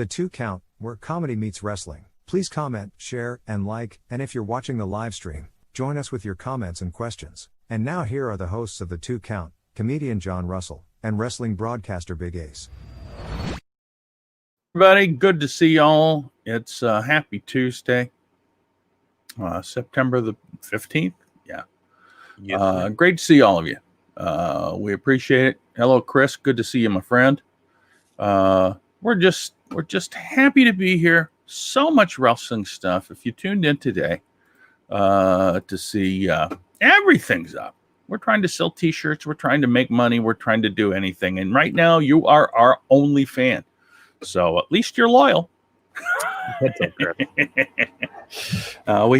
The Two Count, where comedy meets wrestling. Please comment, share, and like, and if you're watching the live stream, join us with your comments and questions. And now here are the hosts of The Two Count, comedian John Russell, and wrestling broadcaster Big Ace. Everybody, good to see y'all. It's Happy Tuesday, September the 15th. Yeah. Yes, great to see all of you. We appreciate it. Hello, Chris. Good to see you, my friend. We're just happy to be here. So much wrestling stuff. If you tuned in today to see everything's up. We're trying to sell t-shirts. We're trying to make money. We're trying to do anything. And right now, you are our only fan. So at least you're loyal. We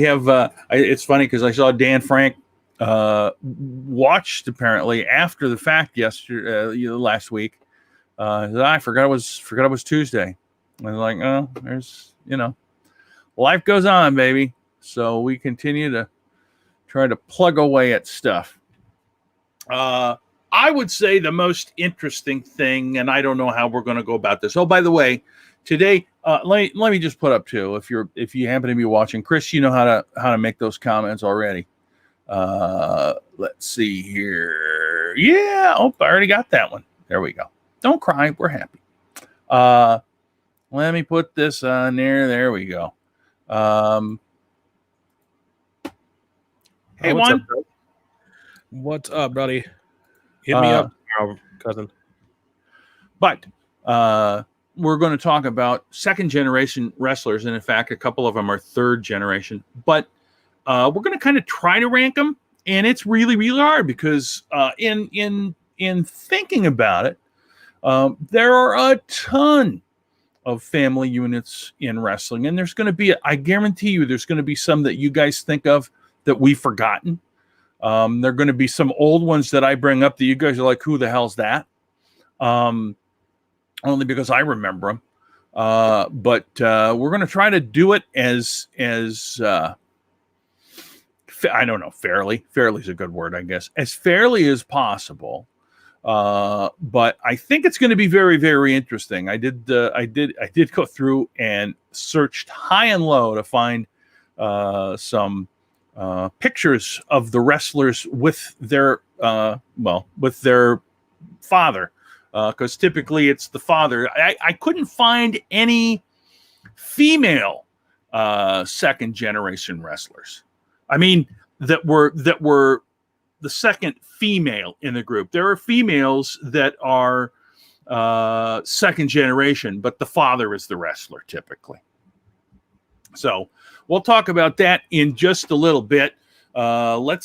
have, it's funny because I saw Dan Frank watched apparently after the fact last week. I forgot it was Tuesday. I was like, oh, there's, life goes on, baby. So we continue to try to plug away at stuff. I would say the most interesting thing, and I don't know how we're going to go about this. Oh, by the way, today, let me just put up too. If you happen to be watching, Chris, you know how to make those comments already. Let's see here. Yeah. Oh, I already got that one. There we go. Don't cry. We're happy. Let me put this on there. There we go. Hey, what's up, buddy? Hit me up, cousin. But we're going to talk about second generation wrestlers, and in fact, a couple of them are third generation. But we're going to kind of try to rank them, and it's really, really hard because in thinking about it, there are a ton of family units in wrestling, and there's going to be, I guarantee you, there's going to be some that you guys think of that we've forgotten. There are going to be some old ones that I bring up that you guys are like, who the hell's that? Only because I remember them. But we're going to try to do it as I don't know, fairly is a good word, I guess, as fairly as possible. But I think it's going to be very, very interesting. I did go through and searched high and low to find some pictures of the wrestlers with their father, because typically it's the father. I couldn't find any female second generation wrestlers. I mean, that were the second female in the group. There are females that are second generation, but the father is the wrestler typically. So we'll talk about that in just a little bit. We'll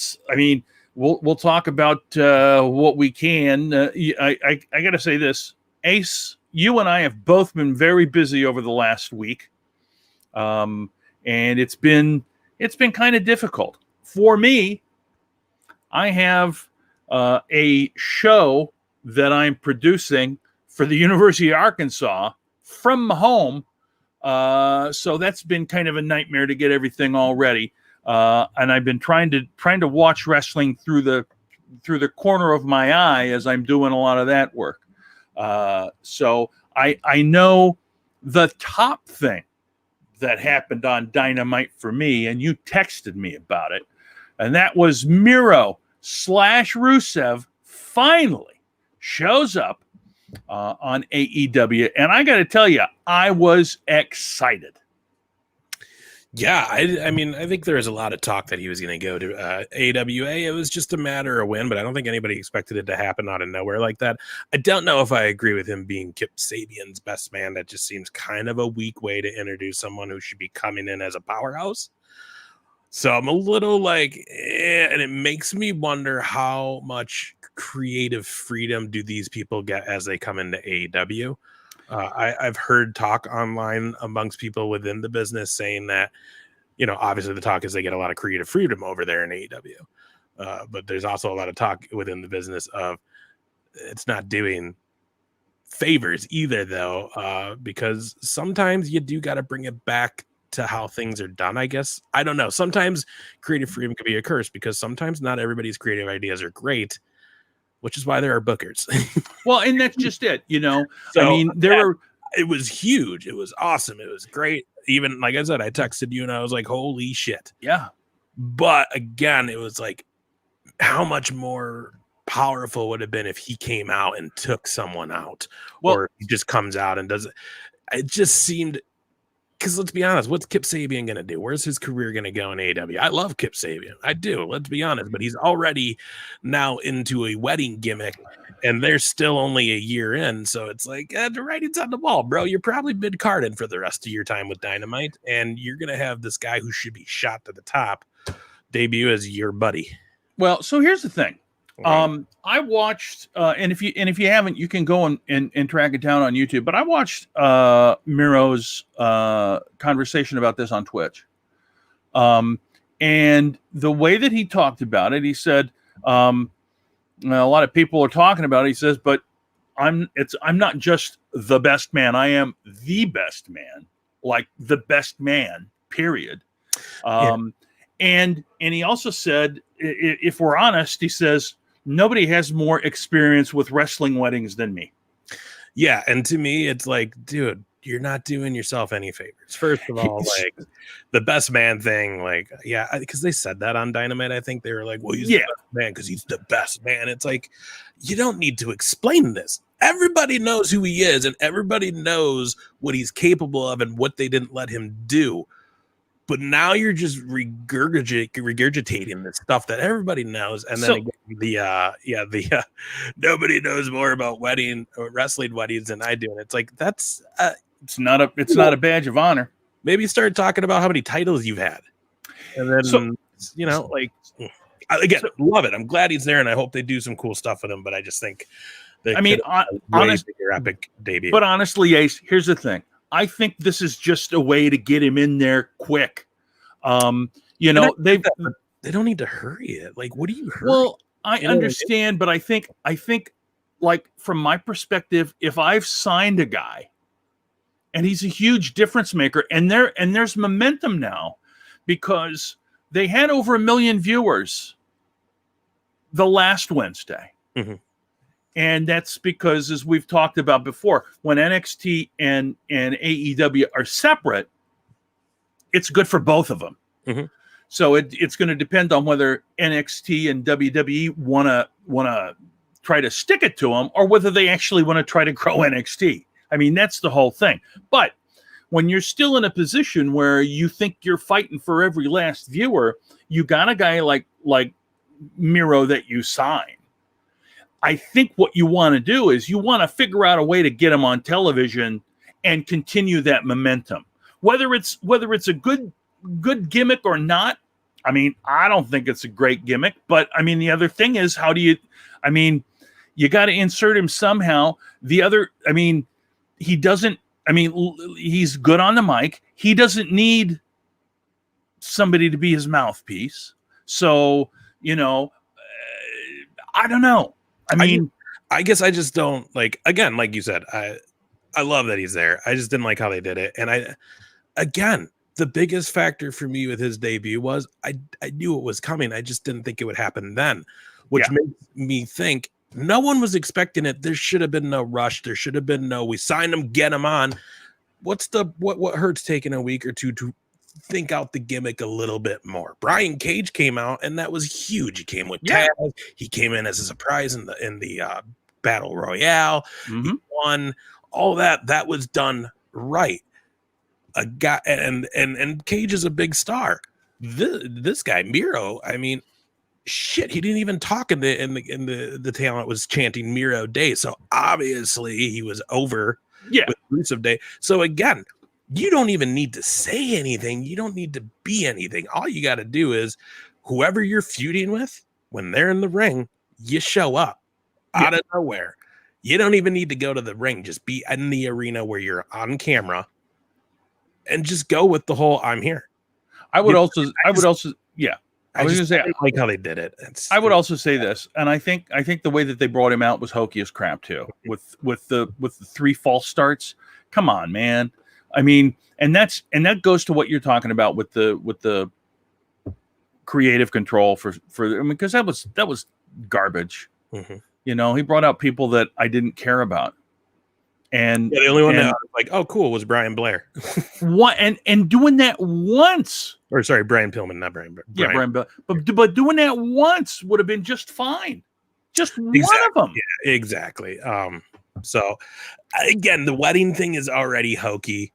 talk about what we can. I got to say this, Ace, you and I have both been very busy over the last week. And it's been kind of difficult for me. I have a show that I'm producing for the University of Arkansas from home. So that's been kind of a nightmare to get everything all ready. And I've been trying to watch wrestling through the corner of my eye as I'm doing a lot of that work. So I know the top thing that happened on Dynamite for me, and you texted me about it, and that was Miro / Rusev finally shows up on AEW, and I got to tell you, I was excited. Yeah, I mean, I think there was a lot of talk that he was going to go to AWA. It was just a matter of when, but I don't think anybody expected it to happen out of nowhere like that. I don't know if I agree with him being Kip Sabian's best man. That just seems kind of a weak way to introduce someone who should be coming in as a powerhouse. So I'm a little like, and it makes me wonder how much creative freedom do these people get as they come into AEW. I've heard talk online amongst people within the business saying that, obviously the talk is they get a lot of creative freedom over there in AEW. But there's also a lot of talk within the business of it's not doing favors either, though, because sometimes you do got to bring it back to how things are done, I guess. I don't know. Sometimes creative freedom can be a curse because sometimes not everybody's creative ideas are great, which is why there are bookers. Well, and that's just it, So, I mean, there are it was huge. It was awesome. It was great. Even like I said, I texted you and I was like, holy shit. Yeah. But again, it was like, how much more powerful would have been if he came out and took someone out, or he just comes out and does it. It just seemed, because let's be honest, what's Kip Sabian going to do? Where's his career going to go in AEW? I love Kip Sabian. I do. Let's be honest, but he's already now into a wedding gimmick, and they're still only a year in. So it's like, the writing's on the wall, bro. You're probably mid-carded for the rest of your time with Dynamite, and you're going to have this guy who should be shot to the top debut as your buddy. Well, so here's the thing. I watched, and if you haven't, you can go and track it down on YouTube. But I watched Miro's conversation about this on Twitch, and the way that he talked about it, he said, a lot of people are talking about it. He says, but I'm not just the best man. I am the best man, like the best man. Period. And he also said, if we're honest, he says, nobody has more experience with wrestling weddings than me. Yeah, and to me, it's like, dude, you're not doing yourself any favors. First of all, like the best man thing, like, yeah, because they said that on Dynamite. I think they were like, well, he's the best man because he's the best man. It's like, you don't need to explain this. Everybody knows who he is, and everybody knows what he's capable of and what they didn't let him do. But now you're just regurgitating the stuff that everybody knows, and then nobody knows more about wrestling weddings than I do, and it's like that's it's not a badge of honor. Maybe start talking about how many titles you've had, and then love it. I'm glad he's there, and I hope they do some cool stuff with him. But I just think, honestly, your epic debut. But honestly, Ace, here's the thing. I think this is just a way to get him in there quick. They don't need to hurry it. Like, what do you hurry? Well, I understand, but I think like from my perspective, if I've signed a guy and he's a huge difference maker, and there's momentum now because they had over 1 million viewers the last Wednesday. Mm-hmm. And that's because, as we've talked about before, when NXT and AEW are separate, it's good for both of them. Mm-hmm. So it's going to depend on whether NXT and WWE want to try to stick it to them, or whether they actually want to try to grow NXT. I mean, that's the whole thing. But when you're still in a position where you think you're fighting for every last viewer, you got a guy like Miro that you sign. I think what you want to do is you want to figure out a way to get him on television and continue that momentum. Whether it's a good gimmick or not, I mean, I don't think it's a great gimmick, but I mean, the other thing is, you got to insert him somehow. He's good on the mic. He doesn't need somebody to be his mouthpiece. So, I don't know. I guess I just don't like, again, like you said, I love that he's there. I just didn't like how they did it. And the biggest factor for me with his debut was I knew it was coming. I just didn't think it would happen then, which makes me think no one was expecting it. There should have been no rush. There should have been we signed him, get him on. What hurts taking a week or two to think out the gimmick a little bit more? Brian Cage came out, and that was huge. He came with Taz. He came in as a surprise in the Battle Royale. Mm-hmm. He won all that. That was done right. A guy, and Cage is a big star. This guy Miro, I mean, shit, he didn't even talk in the talent was chanting Miro Day. So obviously he was over with Rusev Day. So again, you don't even need to say anything. You don't need to be anything. All you got to do is whoever you're feuding with, when they're in the ring, you show up out of nowhere. You don't even need to go to the ring. Just be in the arena where you're on camera and just go with the whole I'm here. I was going to say, I like how they did it. I would also say this, and I think the way that they brought him out was hokey as crap too. With the 3 false starts. Come on, man. I mean, and that goes to what you're talking about with the creative control for because that was garbage. Mm-hmm. He brought out people that I didn't care about, And the only one that was like, oh, cool, was Brian Blair. and doing that once. Or sorry, Brian Pillman, not Brian. Yeah, Brian Blair. But doing that once would have been just fine. Just one of them. Yeah, exactly. So again, the wedding thing is already hokey.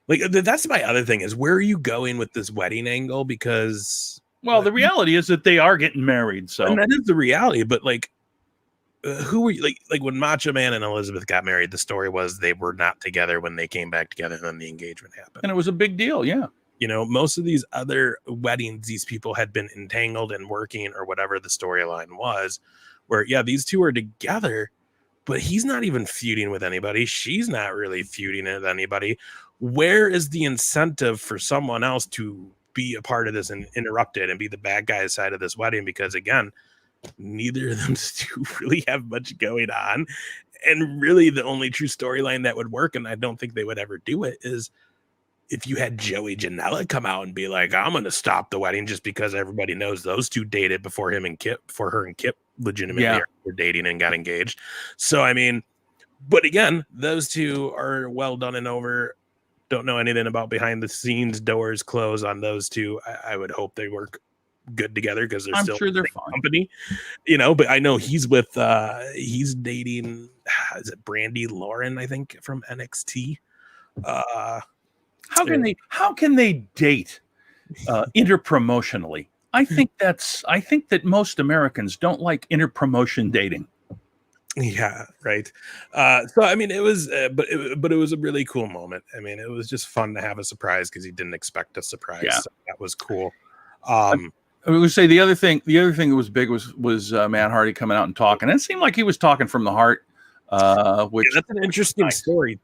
Like, that's my other thing is, where are you going with this wedding angle? Because, well, the reality is that they are getting married. So, and that is the reality. But like, who were you, like when Macho Man and Elizabeth got married? The story was they were not together when they came back together, and then the engagement happened, and it was a big deal. Yeah, you know, most of these other weddings, these people had been entangled and working, or whatever the storyline was. Where these two are together, but he's not even feuding with anybody. She's not really feuding with anybody. Where is the incentive for someone else to be a part of this and interrupt it and be the bad guy's side of this wedding? Because again, neither of them two really have much going on. And really the only true storyline that would work, and I don't think they would ever do it, is if you had Joey Janela come out and be like, I'm going to stop the wedding just because everybody knows those two dated before her and Kip legitimately were dating and got engaged. So, I mean, but again, those two are well done and over. Don't know anything about behind the scenes, doors closed on those two. I would hope they work good together because they're still they're fine company, you know. But I know he's with he's dating, is it Brandy Lauren, I think, from NXT. How can they date interpromotionally? I think that most Americans don't like interpromotion dating. Yeah, right. So I mean, it was, but it was a really cool moment. I mean, it was just fun to have a surprise because he didn't expect a surprise. Yeah. So that was cool. I would say the other thing that was big was Matt Hardy coming out and talking. And it seemed like he was talking from the heart. Which that's an interesting story,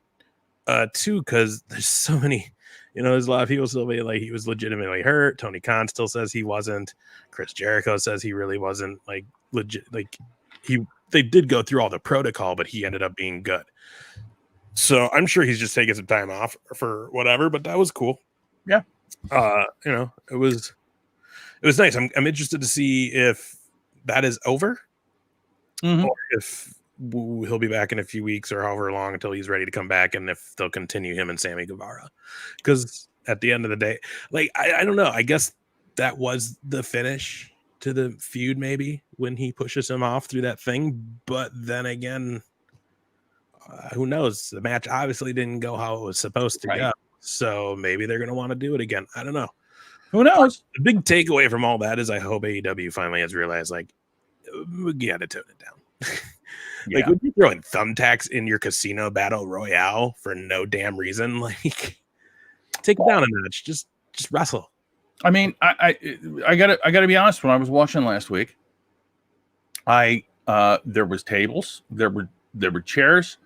too, because there's so many. You know, there's a lot of people still be like he was legitimately hurt. Tony Khan still says he wasn't. Chris Jericho says he really wasn't, like, legit. Like they did go through all the protocol, but he ended up being good. So I'm sure he's just taking some time off for whatever. But that was cool. Yeah. You know, it was nice. I'm interested to see if that is over, or if he'll be back in a few weeks or however long until he's ready to come back, and if they'll continue him and Sammy Guevara. Because at the end of the day, like, I don't know. I guess that was the finish to the feud, maybe, when he pushes him off through that thing. But then again, who knows? The match obviously didn't go how it was supposed to go. So maybe they're going to want to do it again. I don't know. Who knows? The big takeaway from all that is I hope AEW finally has realized, like, we got to tone it down. Like, when you're throwing thumbtacks in your casino battle royale for no damn reason, like, take it down a notch. Just wrestle. I mean, I gotta be honest. When I was watching last week, there was tables, there were chairs,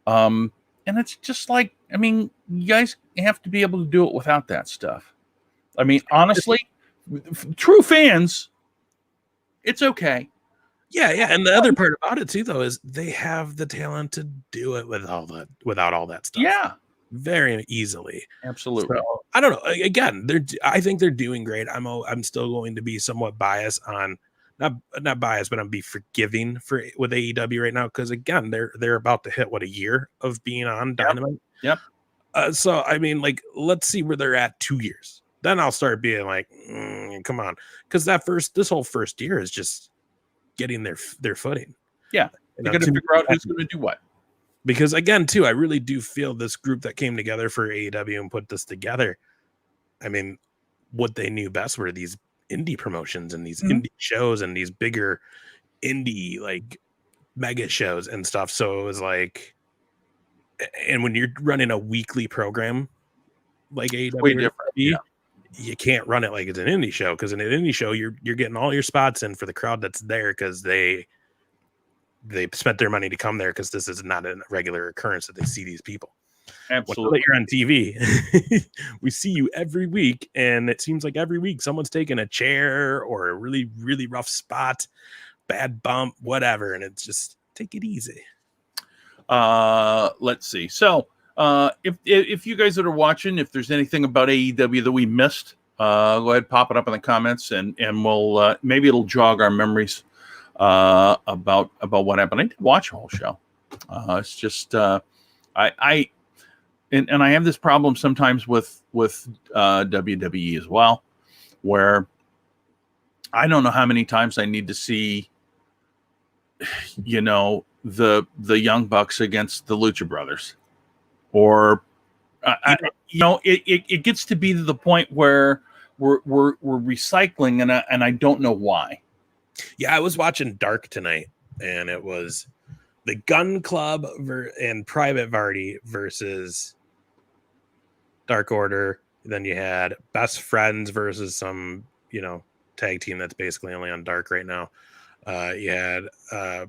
and it's just like, I mean, you guys have to be able to do it without that stuff. I mean, honestly, true fans, it's okay. Yeah, and the other part about it too, though, is they have the talent to do it without all that stuff. Yeah, very easily. Absolutely. So, I don't know. Again, I think they're doing great. I'm still going to be somewhat biased on, not biased, but I'm be forgiving with AEW right now, because again, they're about to hit a year of being on Dynamite. Yep. So I mean, like, let's see where they're at 2 years. Then I'll start being like, come on, because this whole first year is just getting their footing. Yeah, they got to figure out who's going to do what. Because again, too, I really do feel this group that came together for AEW and put this together, I mean, what they knew best were these indie promotions and these indie shows and these bigger indie, like, mega shows and stuff. So it was like, and when you're running a weekly program like AEW, you can't run it like it's an indie show, because in an indie show, you're getting all your spots in for the crowd that's there, because they spent their money to come there, because this is not a regular occurrence that they see these people. Absolutely. When you're on TV, we see you every week, and it seems like every week someone's taking a chair or a really, really rough spot, bad bump, whatever, and it's just, take it easy. Let's see. So, if you guys that are watching, if there's anything about AEW that we missed, go ahead, pop it up in the comments, and we'll maybe it'll jog our memories about what happened. I did watch a whole show. It's just I and I have this problem sometimes with WWE as well, where I don't know how many times I need to see, the Young Bucks against the Lucha Brothers, or it gets to be to the point where we're recycling, and I don't know why. Yeah, I was watching Dark tonight, and it was the Gun Club and Private Party versus Dark Order. Then you had Best Friends versus some, tag team that's basically only on Dark right now. You had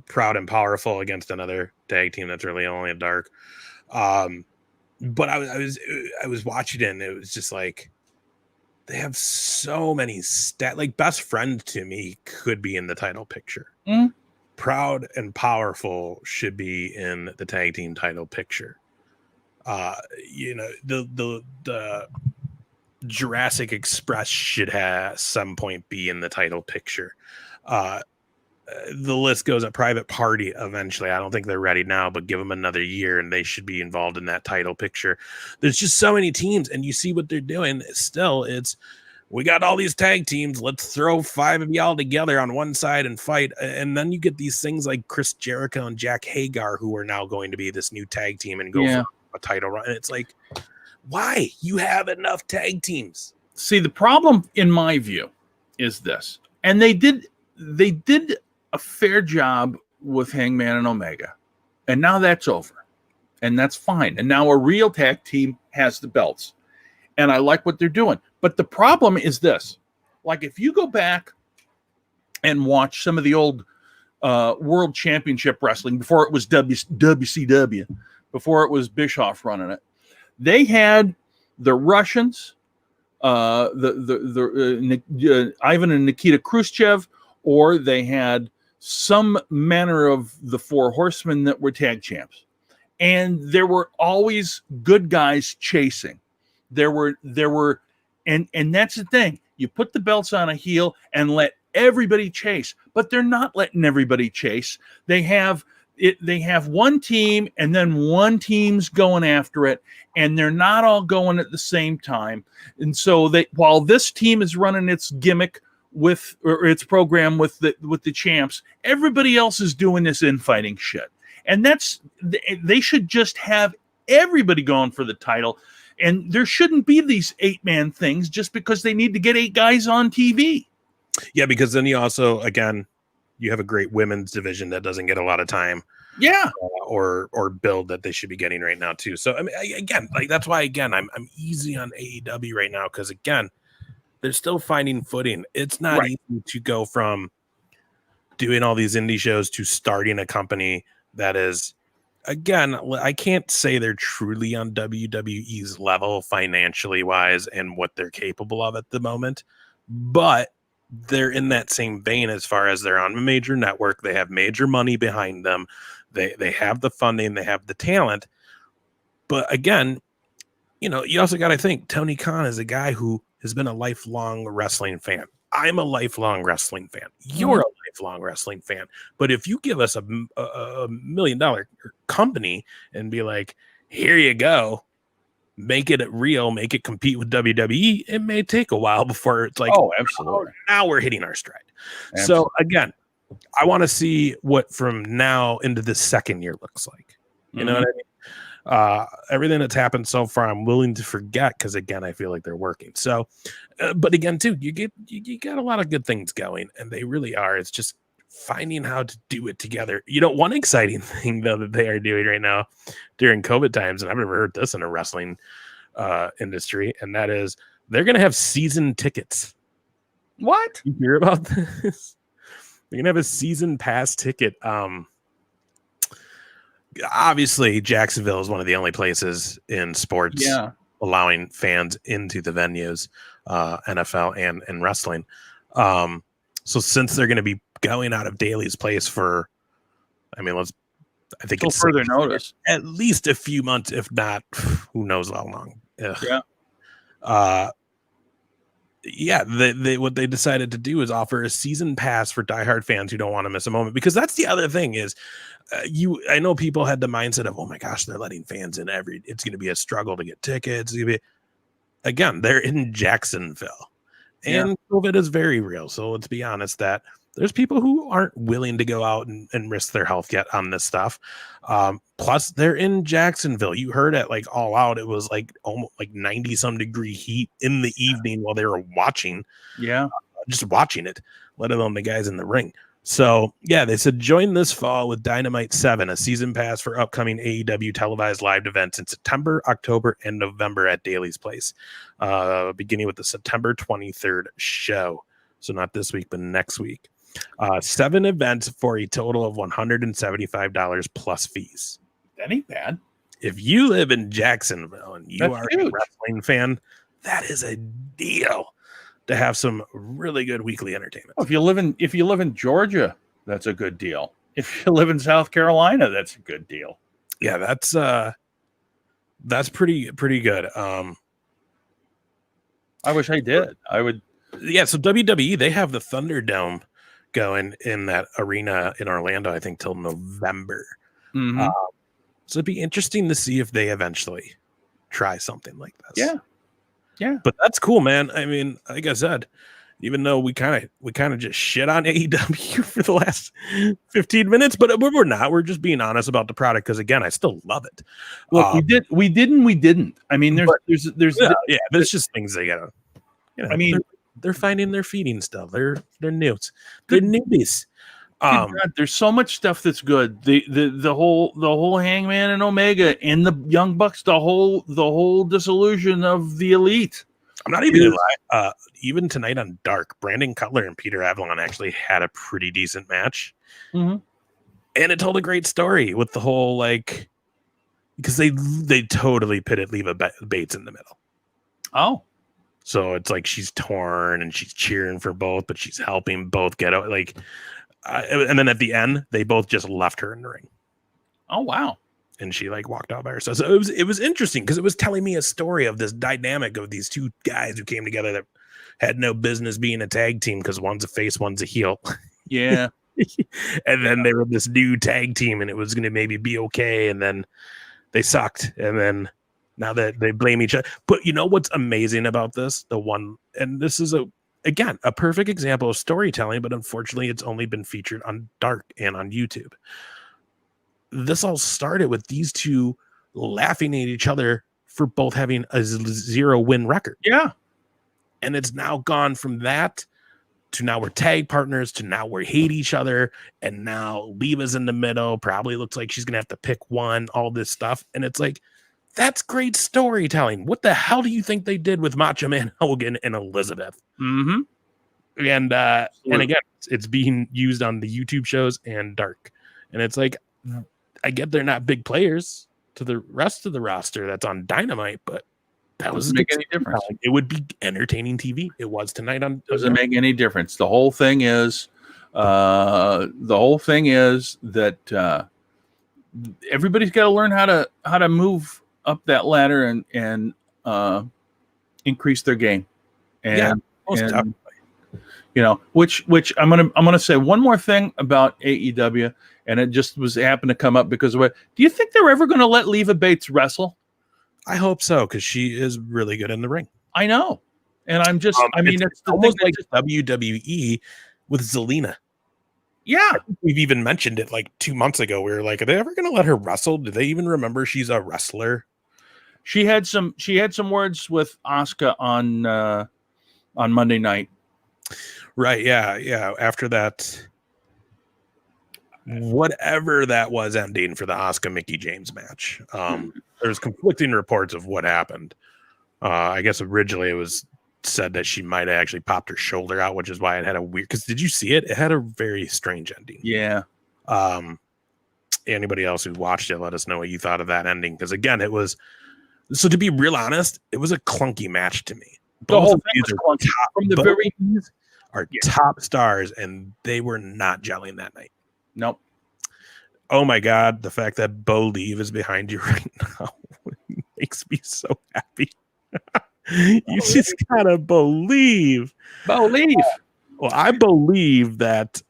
Proud and Powerful against another tag team that's really only on Dark. But I was watching it, and it was just like, they have so many like Best Friend to me could be in the title picture. Mm-hmm. Proud and Powerful should be in the tag team title picture. The Jurassic Express should at some point be in the title picture. The list goes at Private Party eventually. I don't think they're ready now, but give them another year and they should be involved in that title picture. There's just so many teams, and you see what they're doing. Still, we got all these tag teams. Let's throw 5 of y'all together on one side and fight. And then you get these things like Chris Jericho and Jack Hagar, who are now going to be this new tag team and go for a title run. And it's like, why? You have enough tag teams. See, the problem in my view is this, and they did a fair job with Hangman and Omega, and now that's over, and that's fine. And now a real tag team has the belts, and I like what they're doing. But the problem is this: like, if you go back and watch some of the old World Championship Wrestling before it was WCW, before it was Bischoff running it, they had the Russians, Ivan and Nikita Khrushchev, or they had some manner of the 4 Horsemen that were tag champs. And there were always good guys chasing. There were, and that's the thing. You put the belts on a heel and let everybody chase, but they're not letting everybody chase. They have one team, and then one team's going after it, and they're not all going at the same time. And so while this team is running its gimmick or its program with the champs, everybody else is doing this infighting shit. And they should just have everybody going for the title. And there shouldn't be these 8-man things just because they need to get 8 guys on TV. Yeah, because then you also, again, you have a great women's division that doesn't get a lot of time. Yeah. Or build that they should be getting right now too. So I mean, again, like, that's why, again, I'm easy on AEW right now, because again, they're still finding footing. It's not easy to go from doing all these indie shows to starting a company that is, again, I can't say they're truly on WWE's level financially wise and what they're capable of at the moment, but they're in that same vein as far as they're on a major network. They have major money behind them. They have the funding, they have the talent. But again, you also got to think Tony Khan is a guy who has been a lifelong wrestling fan. I'm a lifelong wrestling fan. You're a lifelong wrestling fan. But if you give us a $1 million company and be like, here you go, make it real, make it compete with WWE, it may take a while before it's like, oh, absolutely. Now we're hitting our stride. Absolutely. So again, I want to see what from now into the second year looks like. You know what I mean? Everything that's happened so far, I'm willing to forget, because again, I feel like they're working. So, but again, too, you got a lot of good things going, and they really are. It's just finding how to do it together. One exciting thing though that they are doing right now during COVID times, and I've never heard this in a wrestling industry, and that is they're going to have season tickets. What? You hear about this? They're going to have a season pass ticket. Obviously, Jacksonville is one of the only places in sports allowing fans into the venues, NFL and wrestling. So since they're going to be going out of Daly's place for, I think it's further notice, at least a few months, if not, who knows how long. Ugh. They what they decided to do is offer a season pass for diehard fans who don't want to miss a moment, because that's the other thing is, I know people had the mindset of, oh my gosh, they're letting fans in it's going to be a struggle to get tickets. It's gonna be, again, they're in Jacksonville, and COVID is very real. So let's be honest that there's people who aren't willing to go out and risk their health yet on this stuff. Plus, they're in Jacksonville. You heard it like all out. It was like almost like 90 some degree heat in the evening while they were watching. Yeah. Just watching it, let alone the guys in the ring. So, yeah, they said join this fall with Dynamite 7, a season pass for upcoming AEW televised live events in September, October, and November at Daly's Place, beginning with the September 23rd show. So not this week, but next week. 7 events for a total of $175 plus fees. That ain't bad. If you live in Jacksonville and you That's are huge. a wrestling fan, that is a deal to have some really good weekly entertainment. If you live in Georgia, that's a good deal. If you live in South Carolina, that's a good deal. Yeah, that's pretty good. I wish I did. I would. Yeah, so WWE, they have the Thunderdome going in that arena in Orlando, I think, till November. Mm-hmm. So it'd be interesting to see if they eventually try something like this. Yeah. But that's cool, man. I mean, like I said, even though we kind of just shit on AEW for the last 15 minutes, but we're not. We're just being honest about the product because, again, I still love it. Look, we didn't. I mean, there's there's just things they gotta. I mean, they're finding their feeding stuff. They're newts. They're newbies. God, there's so much stuff that's good. The whole Hangman and Omega and the Young Bucks, the whole dissolution of the Elite. I'm not even gonna lie. Even tonight on Dark, Brandon Cutler and Peter Avalon actually had a pretty decent match, and it told a great story with the whole because they totally pitted Leva Bates in the middle. Oh. So it's like she's torn and she's cheering for both, but she's helping both get out. And then at the end, they both just left her in the ring. Oh, wow. And she walked out by herself. So it was interesting because it was telling me a story of this dynamic of these two guys who came together that had no business being a tag team because one's a face, one's a heel. Yeah. And then they were this new tag team and it was going to maybe be okay. And then they sucked. And then now that they blame each other. But you know what's amazing about this? And this is again, a perfect example of storytelling, but unfortunately it's only been featured on Dark and on YouTube. This all started with these two laughing at each other for both having a 0-win record. Yeah. And it's now gone from that to now we're tag partners to now we hate each other. And now Leva's in the middle. Probably looks like she's going to have to pick one, all this stuff. And it's that's great storytelling. What the hell do you think they did with Macho Man Hogan and Elizabeth? Mm-hmm. And again, it's being used on the YouTube shows and Dark. And it's I get they're not big players to the rest of the roster that's on Dynamite, but that doesn't make any difference. It would be entertaining TV. It was tonight on. Doesn't make any difference. The whole thing is that everybody's got to learn how to move up that ladder and increase their game. And which I'm gonna say one more thing about AEW, and it just happened to come up because of it. Do you think they're ever going to let Leva Bates wrestle? I hope so, because she is really good in the ring. I know, and I'm just it's almost like WWE with Zelina. Yeah, we've even mentioned it 2 months ago. We were like, are they ever going to let her wrestle? Do they even remember she's a wrestler? She had some words with Asuka on Monday night. Right. Yeah. After that, whatever that was ending for the Asuka Mickey James match. There's conflicting reports of what happened. I guess originally it was said that she might have actually popped her shoulder out, which is why it had a weird, because did you see it? It had a very strange ending. Yeah. Anybody else who watched it, let us know what you thought of that ending. Because again, it was, so to be real honest, it was a clunky match to me. The whole thing was clunky from the very top stars, and they were not gelling that night. Nope. Oh my God, the fact that Bo Leave is behind you right now makes me so happy. You just gotta believe. Believe. Well, I believe that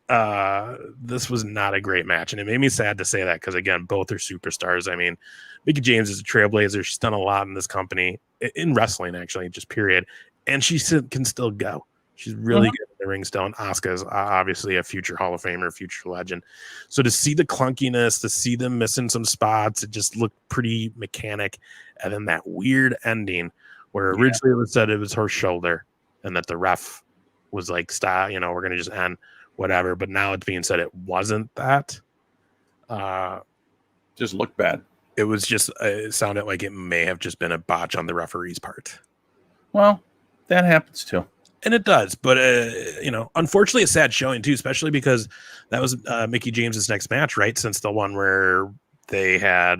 this was not a great match, and it made me sad to say that because, again, both are superstars. I mean, Mickie James is a trailblazer. She's done a lot in this company, in wrestling, actually, just period. And she can still go. She's really good in the ring still. And Asuka is obviously a future Hall of Famer, future legend. So to see the clunkiness, to see them missing some spots, it just looked pretty mechanic. And then that weird ending where originally it was said it was her shoulder and that the ref was like, stop, we're going to just end whatever. But now it's being said it wasn't that. Just looked bad. It was just, it sounded like it may have just been a botch on the referee's part. Well, that happens too. And it does. But, unfortunately, a sad showing too, especially because that was Mickie James's next match, right? Since the one where they had,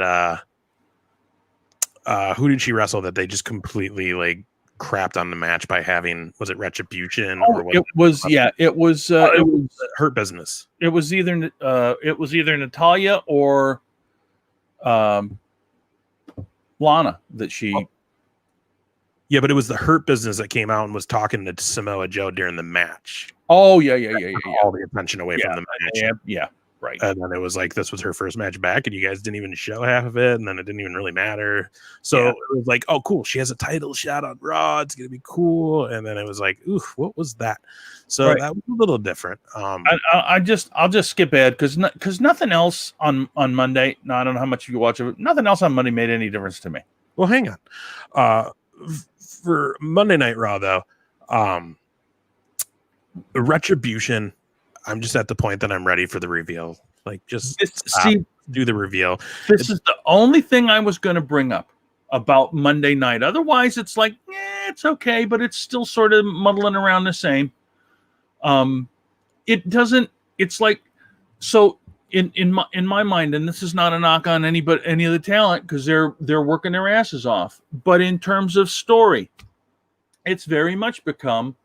who did she wrestle that they just completely like crapped on the match by having, was it Retribution? It was Hurt Business. It was either Natalia or Lana that she. Yeah, but it was the Hurt Business that came out and was talking to Samoa Joe during the match. Oh yeah. All the attention away from the match. Yeah, right. And then it was like this was her first match back, and you guys didn't even show half of it, and then it didn't even really matter. So it was like, oh, cool, she has a title shot on Raw. It's gonna be cool. And then it was like, oof, what was that? So that was a little different. I'll just skip ahead because nothing else on Monday. No, I don't know how much you watch it. Nothing else on Monday made any difference to me. Well, hang on. For Monday Night Raw, though, Retribution, I'm just at the point that I'm ready for the reveal. Like, just do the reveal. This is the only thing I was going to bring up about Monday night. Otherwise, it's like, it's okay, but it's still sort of muddling around the same. It doesn't. It's like so. In my mind, and this is not a knock on any of the talent because they're working their asses off. But in terms of story, it's very much become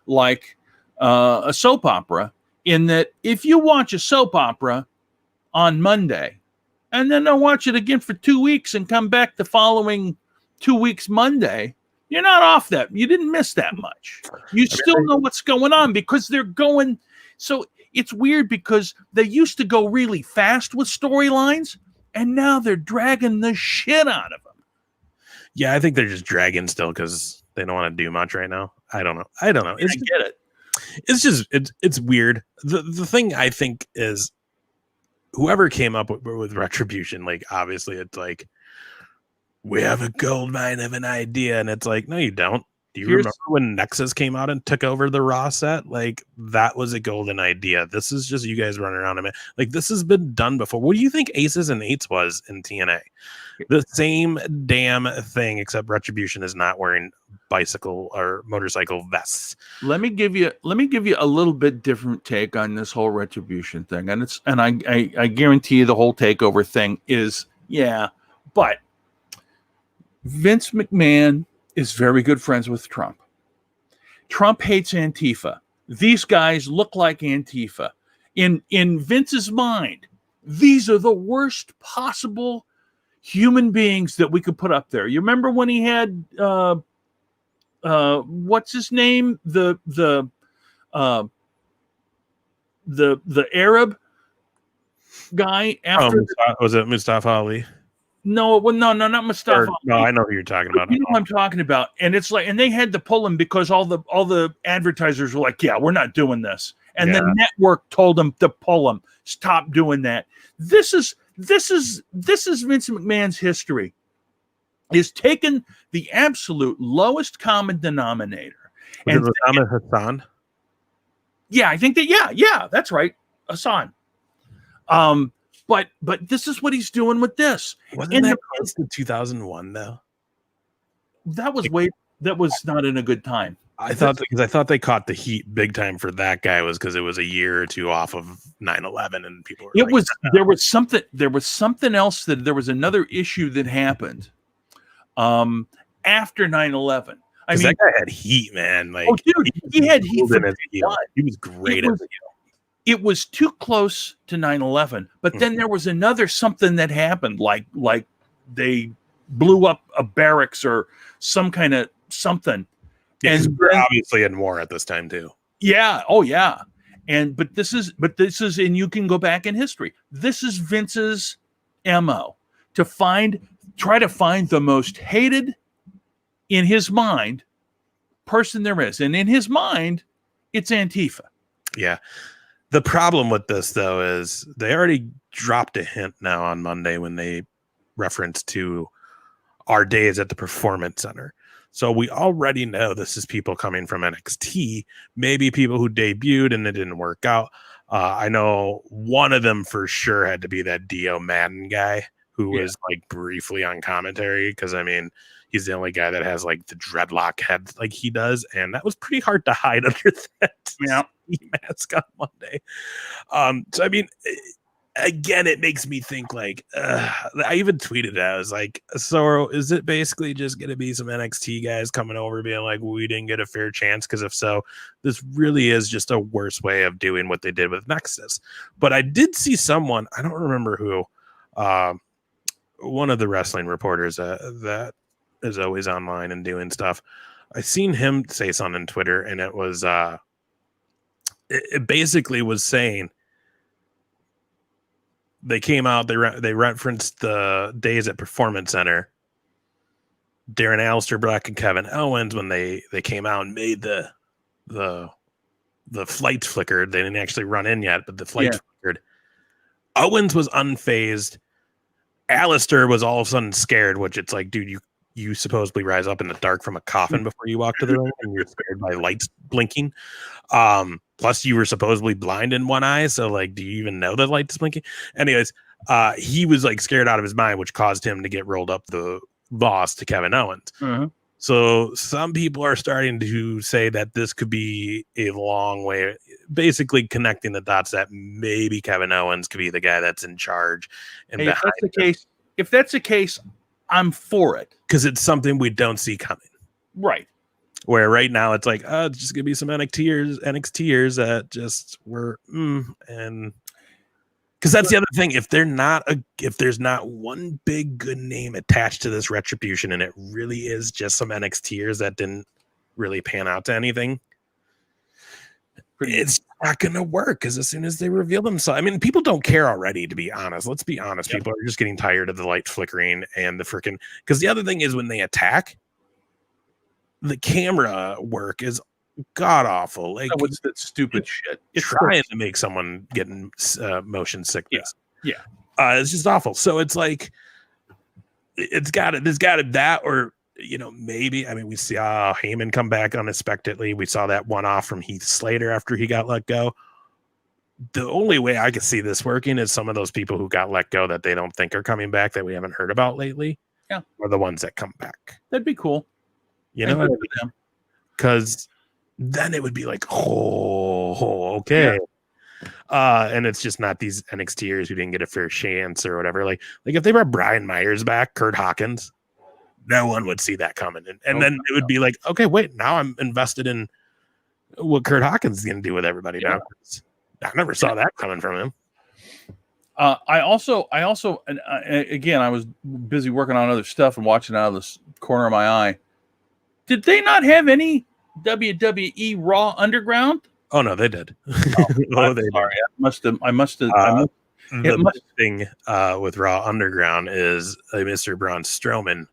like a soap opera. In that, if you watch a soap opera on Monday, and then don't watch it again for 2 weeks and come back the following 2 weeks Monday, you're not off that. You didn't miss that much. You still know what's going on because they're going. So it's weird because they used to go really fast with storylines, and now they're dragging the shit out of them. Yeah, I think they're just dragging still because they don't want to do much right now. I don't know. I get it. It's just it's weird. The thing I think is whoever came up with Retribution, like obviously it's like we have a gold mine of an idea, and it's like no, you don't. Do you remember when Nexus came out and took over the Raw set? Like that was a golden idea. This is just you guys running around. Like this has been done before. What do you think Aces and Eights was in TNA? The same damn thing, except Retribution is not wearing bicycle or motorcycle vests. Let me give you a little bit different take on this whole Retribution thing, and I guarantee you the whole takeover thing is but Vince McMahon is very good friends with Trump. Trump hates Antifa. These guys look like Antifa. In Vince's mind, these are the worst possible human beings that we could put up there. You remember when he had what's his name? The Arab guy after was it Mustafa Ali? No, not Mustafa. No, I know who you're talking about. You know what I'm talking about. And it's like, and they had to pull him because all the advertisers were like, yeah, we're not doing this. And the network told them to pull him. Stop doing that. This is Vince McMahon's history. Is taken the absolute lowest common denominator. Was it Osama Hassan? Yeah, I think that yeah, that's right. Hassan. But this is what he's doing with this. Wasn't that close to 2001 though? That was not in a good time. I thought they caught the heat big time for that guy was because it was a year or two off of 9/11 and people were there was something else that there was another issue that happened after 9/11. I mean, that guy had heat, man. Like, dude, he had heat. He was great at it. It was too close to 9/11, but then there was another something that happened, like they blew up a barracks or some kind of something. Yeah, and we're obviously in war at this time too. Yeah. Oh, yeah. But this is, and you can go back in history. This is Vince's MO to try to find the most hated in his mind person there is. And in his mind, it's Antifa. Yeah. The problem with this, though, is they already dropped a hint now on Monday when they referenced to our days at the Performance Center. So we already know this is people coming from NXT, maybe people who debuted and it didn't work out. I know one of them for sure had to be that Dio Madden guy who was like briefly on commentary, because I mean, he's the only guy that has like the dreadlock head like he does, and that was pretty hard to hide under that mask on Monday. So I mean, again, it makes me think like, I even tweeted that. I was like, so is it basically just going to be some NXT guys coming over being like, we didn't get a fair chance? Because if so, this really is just a worse way of doing what they did with Nexus. But I did see someone, I don't remember who, one of the wrestling reporters that is always online and doing stuff. I seen him say something on Twitter, and it was, it basically was saying, they came out, they referenced the days at Performance Center. Darren Alistair Black and Kevin Owens, when they came out and made the flights flickered. They didn't actually run in yet, but the flights flickered. Owens was unfazed. Alistair was all of a sudden scared, which it's like, dude, you supposedly rise up in the dark from a coffin before you walk to the ring, and you're scared by lights blinking. Plus, you were supposedly blind in one eye, so like, do you even know the light is blinking? Anyways, he was like scared out of his mind, which caused him to get rolled up the loss to Kevin Owens. Uh-huh. So some people are starting to say that this could be a long way, basically connecting the dots that maybe Kevin Owens could be the guy that's in charge. And hey, if that's the case, I'm for it, because it's something we don't see coming. Right. Where right now it's like, it's just gonna be some NXTers that just were and because that's the other thing. If there's not one big good name attached to this retribution, and it really is just some NXTers that didn't really pan out to anything, it's not gonna work. Because as soon as they reveal themselves, I mean, people don't care already. To be honest, let's be honest. People are just getting tired of the light flickering and the freaking. Because the other thing is when they attack, the camera work is god awful. Like, what's that stupid shit? It's trying to make someone getting motion sickness. Yeah. It's just awful. So it's like, there's got that, or maybe. I mean, we saw Heyman come back unexpectedly. We saw that one off from Heath Slater after he got let go. The only way I could see this working is some of those people who got let go that they don't think are coming back, that we haven't heard about lately. Yeah, are the ones that come back. That'd be cool. Because then it would be like, okay. And it's just not these NXTers who didn't get a fair chance or whatever. Like if they brought Brian Myers back, Curt Hawkins, no one would see that coming. And then it would be like, okay, wait, now I'm invested in what Curt Hawkins is going to do with everybody now. I never saw that coming from him. I also, and again, I was busy working on other stuff and watching out of this corner of my eye. Did they not have any WWE Raw Underground? Oh no, they did. Sorry, I must have. The thing with Raw Underground is Mr. Braun Strowman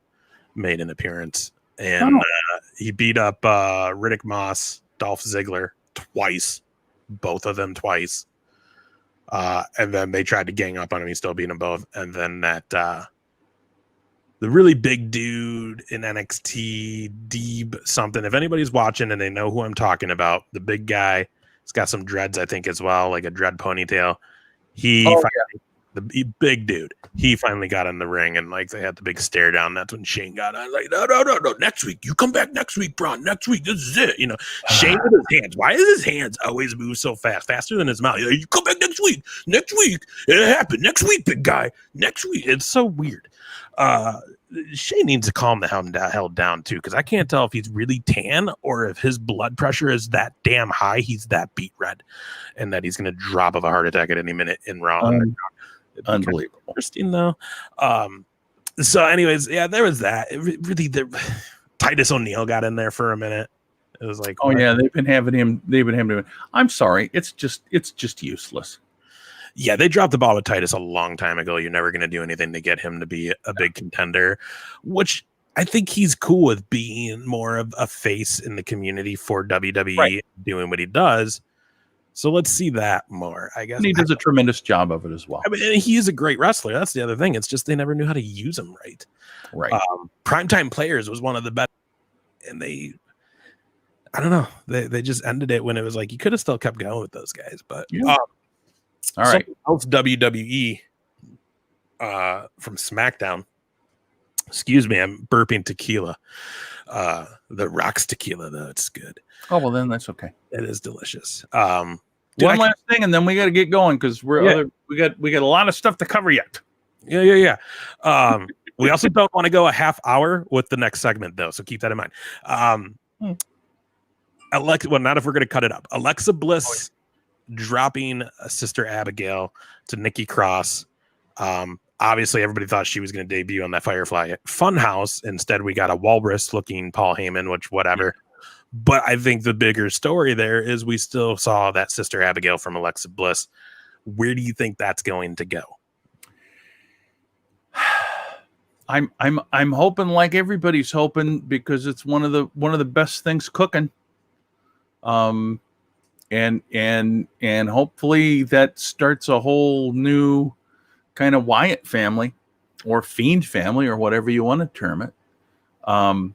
made an appearance, and he beat up Riddick Moss, Dolph Ziggler twice, both of them twice. And then they tried to gang up on him. He still beat them both. And then that the really big dude in NXT, Deeb something. If anybody's watching and they know who I'm talking about, the big guy, he's got some dreads, I think, as well, like a dread ponytail. The big dude, he finally got in the ring, and like they had the big stare down. That's when Shane got on. Like, no, next week, you come back next week, Braun. Next week, this is it. Shane with his hands. Why does his hands always move so fast, faster than his mouth? You come back next week. Next week, it happened. Next week, big guy. Next week, it's so weird. Shane needs to calm the hell down too, because I can't tell if he's really tan or if his blood pressure is that damn high. He's that beet red, and that he's going to drop of a heart attack at any minute in Raw. Unbelievable. Interesting though. So anyways, yeah, there was that. Titus O'Neil got in there for a minute. It was like, oh what? yeah, they've been having him. I'm sorry, it's just useless. Yeah, they dropped the ball with Titus a long time ago. You're never going to do anything to get him to be a big contender, which I think he's cool with being more of a face in the community for WWE, Right. doing what he does. So let's see that more, I guess. And he does a tremendous job of it as well. I mean, he is a great wrestler. That's the other thing. It's just they never knew how to use him right. Right. Primetime Players was one of the best, and I don't know, they just ended it when it was like you could have still kept going with those guys. But Yeah. All right. Else WWE from SmackDown. Excuse me, I'm burping tequila. The Rock's tequila, though, it's good. Oh well, then that's okay. It is delicious. One last thing, and then we got to get going because we got a lot of stuff to cover yet. Yeah. We also don't want to go a half hour with the next segment, though, so keep that in mind. Well, not if we're going to cut it up. Alexa Bliss dropping Sister Abigail to Nikki Cross. Obviously, everybody thought she was going to debut on that Firefly Funhouse. Instead, we got a walrus-looking Paul Heyman, which whatever. But I think the bigger story there is we still saw that Sister Abigail from Alexa Bliss. Where do you think that's going to go? I'm hoping like everybody's hoping because it's one of the best things cooking. And hopefully that starts a whole new kind of Wyatt family or Fiend family or whatever you want to term it. I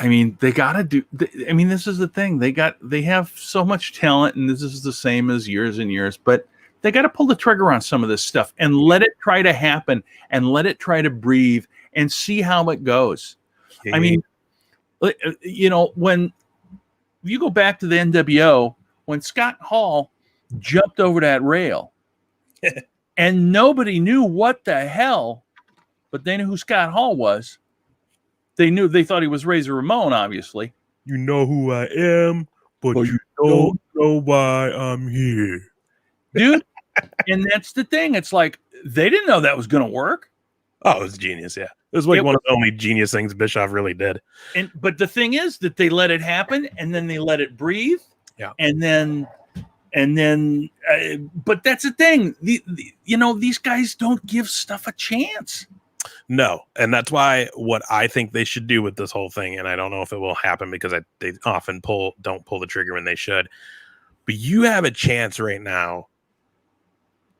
mean, they got to do. I mean, this is the thing. They have so much talent, and this is the same as years and years. But they got to pull the trigger on some of this stuff and let it try to happen and let it try to breathe and see how it goes. I mean, when you go back to the NWO, when Scott Hall jumped over that rail, and nobody knew what the hell, but they knew who Scott Hall was. They thought he was Razor Ramon, obviously. You know who I am, but you don't know why I'm here. Dude, and that's the thing. It's like, they didn't know that was going to work. Oh, it was genius, yeah. It was like one of the only genius things Bischoff really did. But the thing is that they let it happen, and then they let it breathe. Yeah. And then, but that's the thing. These guys don't give stuff a chance. No, and that's why what I think they should do with this whole thing, and I don't know if it will happen because they often don't pull the trigger when they should, but you have a chance right now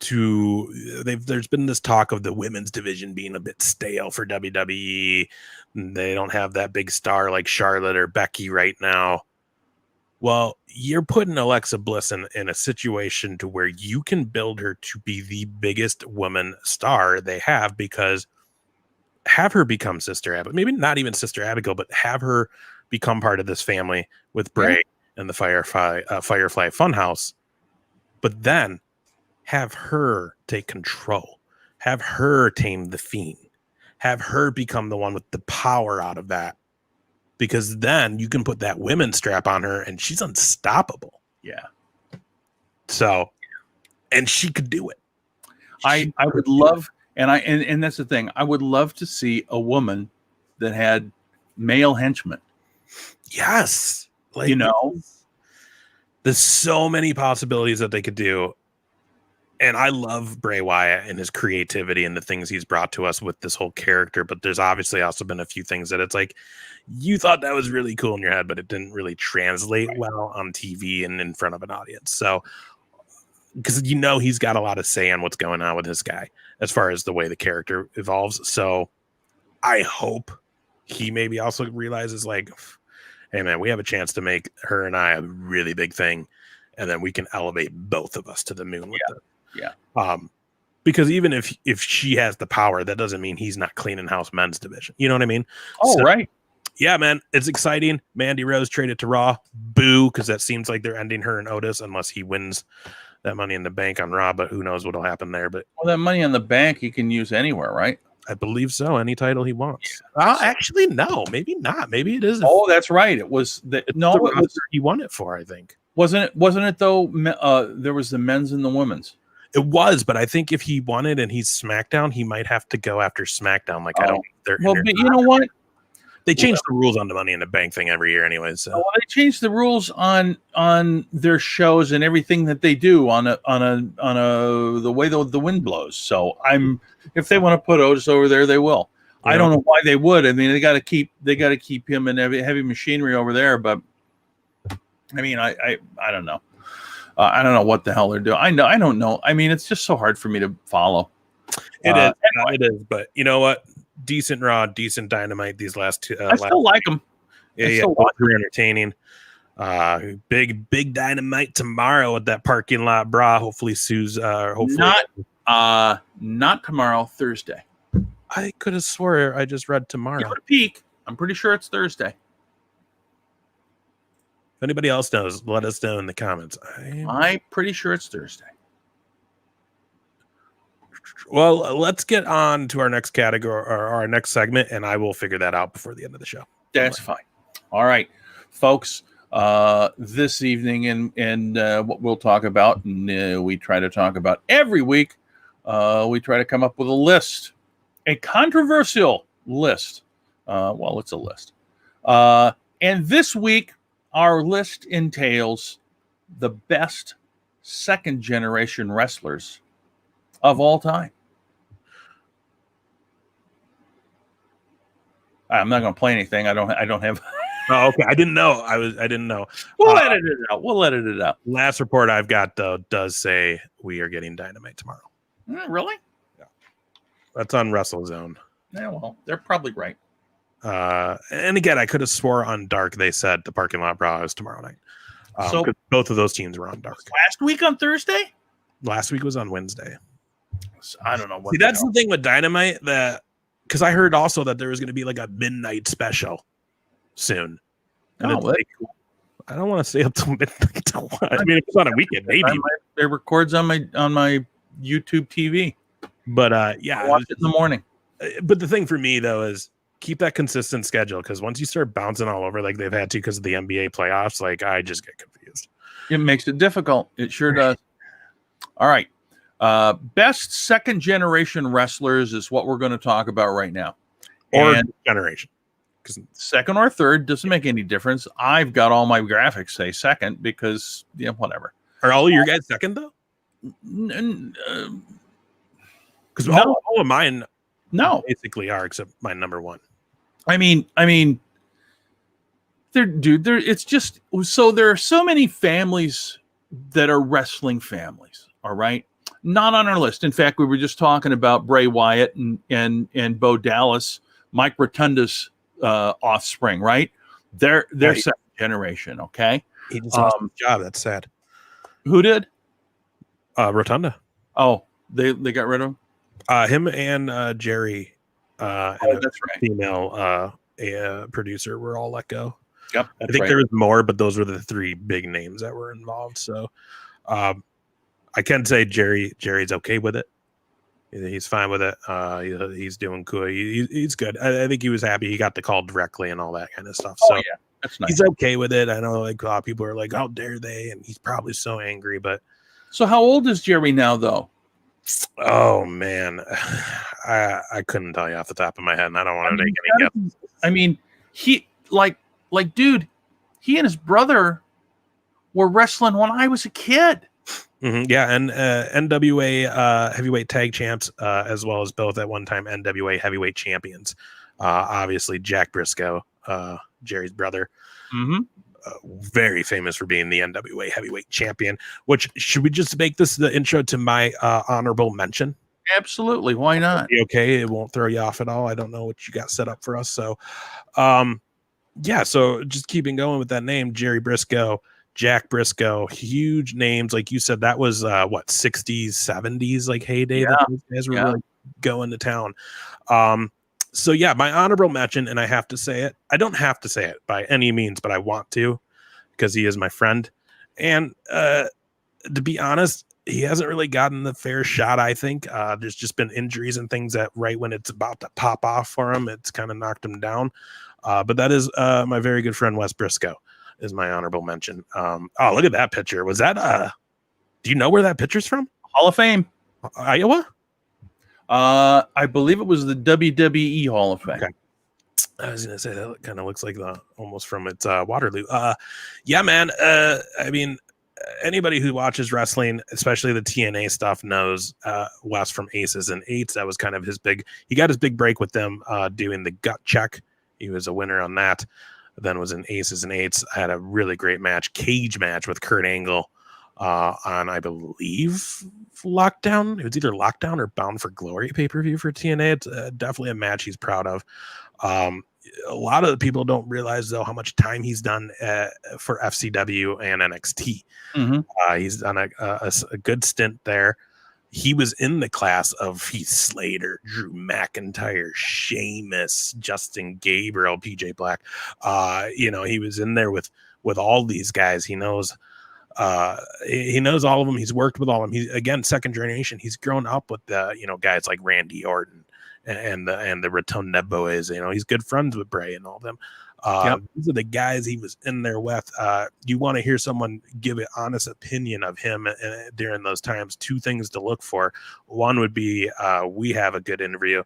there's been this talk of the women's division being a bit stale for WWE. They don't have that big star like Charlotte or Becky right now. Well, you're putting Alexa Bliss in a situation to where you can build her to be the biggest woman star they have, because have her become Sister Abigail, maybe not even Sister Abigail, but have her become part of this family with Bray and the Firefly Funhouse. But then have her take control, have her tame the Fiend, have her become the one with the power out of that, because then you can put that women's strap on her and she's unstoppable. Yeah. So, and she could do it. I would love, and that's the thing. I would love to see a woman that had male henchmen. Yes. There's so many possibilities that they could do. And I love Bray Wyatt and his creativity and the things he's brought to us with this whole character. But there's obviously also been a few things that it's like, you thought that was really cool in your head, but it didn't really translate well on TV and in front of an audience. So, because he's got a lot of say on what's going on with this guy as far as the way the character evolves. So I hope he maybe also realizes like, hey man, we have a chance to make her and I a really big thing. And then we can elevate both of us to the moon with it. Yeah. Because even if she has the power, that doesn't mean he's not cleaning house men's division. You know what I mean? Oh, so, right. Yeah, man. It's exciting. Mandy Rose traded to Raw. Boo, because that seems like they're ending her and Otis unless he wins that Money in the Bank on Raw, but who knows what'll happen there. But that Money in the Bank he can use anywhere, right? I believe so. Any title he wants. Actually, no, maybe not. Maybe it is. Oh, that's right. It was it was he won it for, I think. Wasn't it though? There was the men's and the women's. It was, but I think if he won it and he's SmackDown, he might have to go after SmackDown. Like I don't. Well, but you know what? They change the rules on the Money in the Bank thing every year, anyways. So. Well, they change the rules on their shows and everything that they do on the way the wind blows. So if they want to put Otis over there, they will. Yeah. I don't know why they would. I mean, they got to keep him in heavy machinery over there. But I mean, I don't know. I don't know what the hell they're doing. I don't know. I mean, it's just so hard for me to follow. It is. Anyway. It is. But you know what? Decent Raw, decent Dynamite. These last two. I still like them. Yeah, both are entertaining. Big Dynamite tomorrow at that parking lot, bra. Hopefully Sue's. Hopefully not tomorrow. Thursday. I could have swore I just read tomorrow. Give it a peek. I'm pretty sure it's Thursday. If anybody else knows, let us know in the comments. I'm pretty sure it's Thursday. Well, let's get on to our next category or our next segment, and I will figure that out before the end of the show. That's fine. All right, folks. This evening, and what we'll talk about, and we try to talk about every week. We try to come up with a list, a controversial list. Well, it's a list. And this week, our list entails the best second-generation wrestlers of all time. I'm not going to play anything. I don't have. Oh, okay. I didn't know. I didn't know. We'll edit it out. We'll edit it out. Last report I've got though does say we are getting Dynamite tomorrow. Really? Yeah. That's on WrestleZone. Yeah. Well, they're probably right. And again, I could have swore on Dark they said the parking lot brawl is tomorrow night. So both of those teams were on Dark. Last week on Thursday. Last week was on Wednesday. I don't know what. See, that's the thing with Dynamite because I heard also that there was going to be like a midnight special soon. And I don't want to stay up till midnight. I mean, if it's on a weekend, maybe. It records on my YouTube TV. But yeah, I watch it in the morning. But the thing for me though is keep that consistent schedule, because once you start bouncing all over like they've had to because of the NBA playoffs, like I just get confused. It makes it difficult. It sure does. All right. Best second generation wrestlers is what we're going to talk about right now. Or generation. Because second or third doesn't make any difference. I've got all my graphics say second because whatever. Are all of your guys second though? Because all of mine basically are, except my number one. I mean, it's just so there are so many families that are wrestling families. All right. Not on our list. In fact, we were just talking about Bray Wyatt and Bo Dallas, Mike Rotunda's offspring, right? They're second generation, okay? He just lost his job. That's sad. Who did? Rotunda. Oh, they got rid of him? Him and Jerry, that's right. Female producer were all let go. Yep, I think there was more, but those were the three big names that were involved. So I can say Jerry's okay with it. He's fine with it. He's doing cool. He's good. I think he was happy he got the call directly and all that kind of stuff. So yeah, that's nice. He's okay with it. I know like people are like, how dare they? And he's probably so angry. But so how old is Jerry now, though? Oh man, I couldn't tell you off the top of my head, and I don't want to make any guesses. I mean, he dude, he and his brother were wrestling when I was a kid. Mm-hmm, yeah, and NWA heavyweight tag champs, as well as both at one time NWA heavyweight champions. Obviously, Jack Briscoe, Jerry's brother, very famous for being the NWA heavyweight champion. Which should we just make this the intro to my honorable mention? Absolutely, why not? Okay, it won't throw you off at all. I don't know what you got set up for us, so yeah. So just keeping going with that name, Jerry Briscoe. Jack Briscoe, huge names. Like you said, that was 60s, 70s, like heyday that these guys were really going to town. So yeah, my honorable mention, and I have to say it. I don't have to say it by any means, but I want to because he is my friend. And to be honest, he hasn't really gotten the fair shot, I think. There's just been injuries and things that right when it's about to pop off for him, it's kind of knocked him down. But that is my very good friend, Wes Briscoe. Is my honorable mention. Oh, look at that picture. Was that do you know where that picture's from? Hall of Fame. Iowa? I believe it was the WWE Hall of Fame. I was gonna say that kind of looks like the almost from its Waterloo. Yeah, man. I mean, anybody who watches wrestling, especially the TNA stuff, knows Wes from Aces and Eights. That was kind of his big. He got his big break with them doing the gut check. He was a winner on that. Then was in Aces and Eights. Had a really great match, cage match with Kurt Angle on, I believe, Lockdown. It was either Lockdown or Bound for Glory pay-per-view for TNA. It's definitely a match he's proud of. A lot of the people don't realize, though, how much time he's done for FCW and NXT. He's done a good stint there. He was in the class of Heath Slater, Drew McIntyre, Sheamus, Justin Gabriel, PJ Black. He was in there with all these guys. He knows all of them. He's worked with all of them. He's, again, second generation. He's grown up with guys like Randy Orton and the Rotunda Boys. He's good friends with Bray and all of them. These are the guys he was in there with. You want to hear someone give an honest opinion of him during those times. Two things to look for. One would be we have a good interview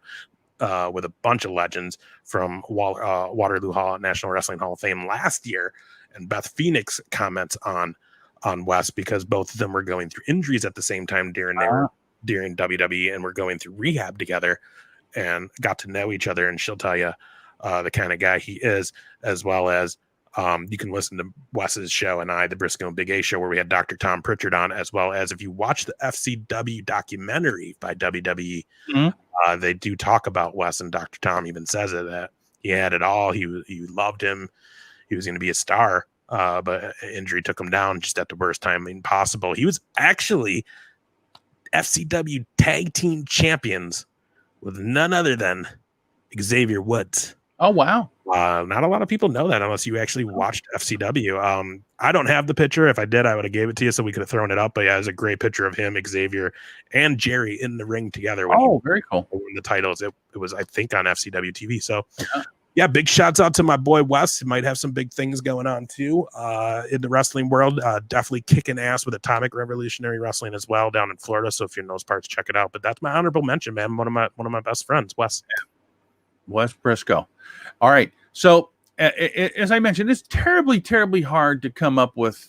with a bunch of legends from Waterloo Hall, National Wrestling Hall of Fame last year, and Beth Phoenix comments on Wes because both of them were going through injuries at the same time during WWE and were going through rehab together and got to know each other. And she'll tell you the kind of guy he is, as well as you can listen to Wes's show and the Briscoe and Big A show, where we had Dr. Tom Pritchard on, as well as if you watch the FCW documentary by WWE, they do talk about Wes, and Dr. Tom even says it, that he had it all. He loved him. He was going to be a star, but injury took him down just at the worst time possible. He was actually FCW tag team champions with none other than Xavier Woods. Oh, wow. Not a lot of people know that unless you actually watched FCW. I don't have the picture. If I did, I would have gave it to you so we could have thrown it up. But yeah, it's a great picture of him, Xavier, and Jerry in the ring together. Very cool. Won the titles. It was, I think, on FCW TV. So yeah, big shouts out to my boy Wes. He might have some big things going on too in the wrestling world. Definitely kicking ass with Atomic Revolutionary Wrestling as well down in Florida. So if you're in those parts, check it out. But that's my honorable mention, man. One of my best friends, Wes. Wes Briscoe. All right. So as I mentioned, it's terribly, terribly hard to come up with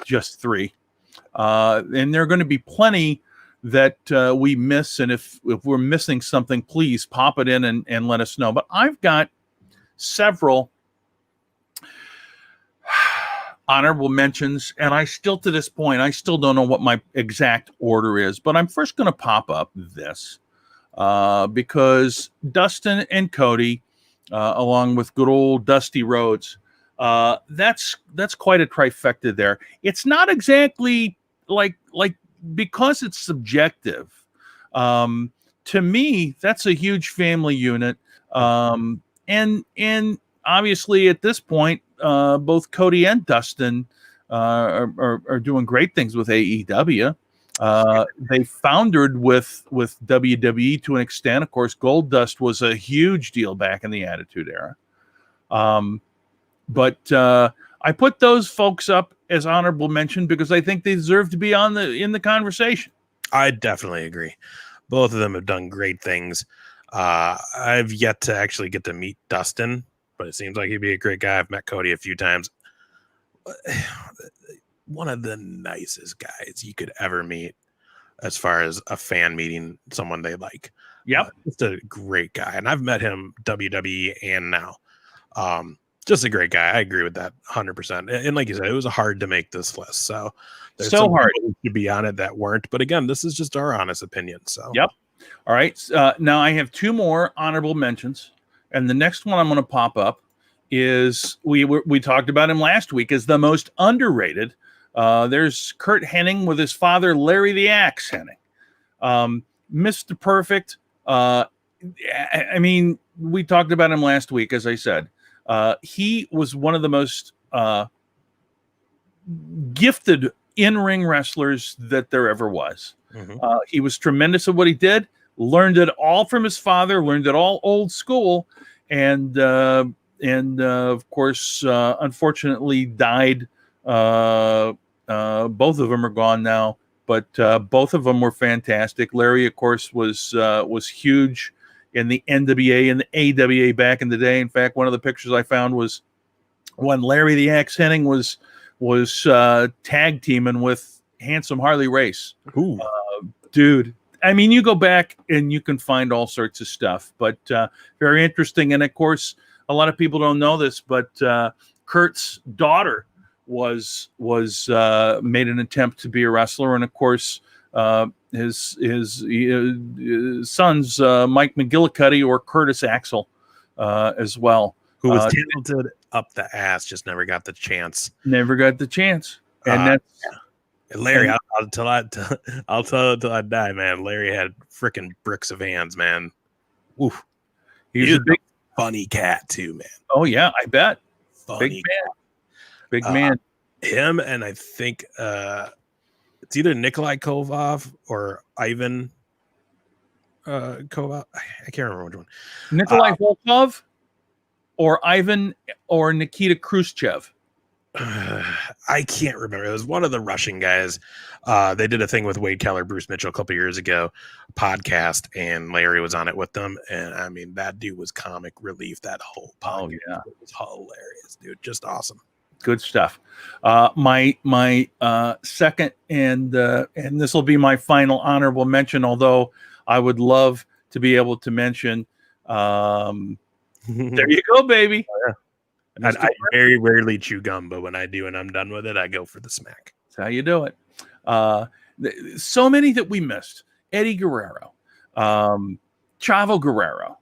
just three. And there are going to be plenty that we miss. And if we're missing something, please pop it in and let us know. But I've got several honorable mentions, and I still, to this point, I still don't know what my exact order is. But I'm first going to pop up this because Dustin and Cody, along with good old Dusty Rhodes, that's quite a trifecta there. It's not exactly like because it's subjective. To me, that's a huge family unit. And obviously at this point, both Cody and Dustin are doing great things with AEW. They foundered with WWE to an extent. Of course, Goldust was a huge deal back in the Attitude Era. But I put those folks up as honorable mention because I think they deserve to be in the conversation. I definitely agree. Both of them have done great things. I've yet to actually get to meet Dustin, but it seems like he'd be a great guy. I've met Cody a few times. One of the nicest guys you could ever meet as far as a fan meeting someone they like. Yep. Just a great guy. And I've met him WWE and now. Just a great guy. I agree with that 100%. And like you said, it was hard to make this list. So there's so hard to be on it that weren't. But again, this is just our honest opinion. So yep. All right. Now I have two more honorable mentions. And the next one I'm going to pop up is we talked about him last week as the most underrated. There's Curt Hennig with his father, Larry the Axe Hennig. Mr. Perfect. I mean, we talked about him last week, as I said. He was one of the most gifted in-ring wrestlers that there ever was. Mm-hmm. He was tremendous at what he did, learned it all from his father, learned it all old school, and of course, unfortunately died. Both of them are gone now, but both of them were fantastic. Larry, of course, was huge in the NWA and the AWA back in the day. In fact, one of the pictures I found was when Larry the Axe Hennig was tag teaming with Handsome Harley Race. Ooh. Dude, I mean, you go back and you can find all sorts of stuff, but very interesting. And of course, a lot of people don't know this, but Curt's daughter was made an attempt to be a wrestler, and of course, his sons, Mike McGillicuddy or Curtis Axel, as well, who was talented up the ass, just never got the chance. Never got the chance, and that's. Larry, I'll tell it till I die, man. Larry had freaking bricks of hands, man. Oof. He's a big, funny cat too, man. Oh yeah, I bet. Funny big man. Him and I think it's either Nikolai Kovov or Ivan Kovov. I can't remember which one. Nikolai Volkov or Ivan or Nikita Khrushchev. I can't remember. It was one of the Russian guys. They did a thing with Wade Keller, Bruce Mitchell a couple years ago, podcast, and Larry was on it with them. And I mean, that dude was comic relief. That whole podcast. Oh yeah, it was hilarious, dude. Just awesome. Good stuff. My second and this will be my final honorable mention. Although I would love to be able to mention. There you go, baby. Oh, yeah. I very rarely chew gum, but when I do and I'm done with it, I go for the smack. That's how you do it. So many that we missed. Eddie Guerrero, Chavo Guerrero.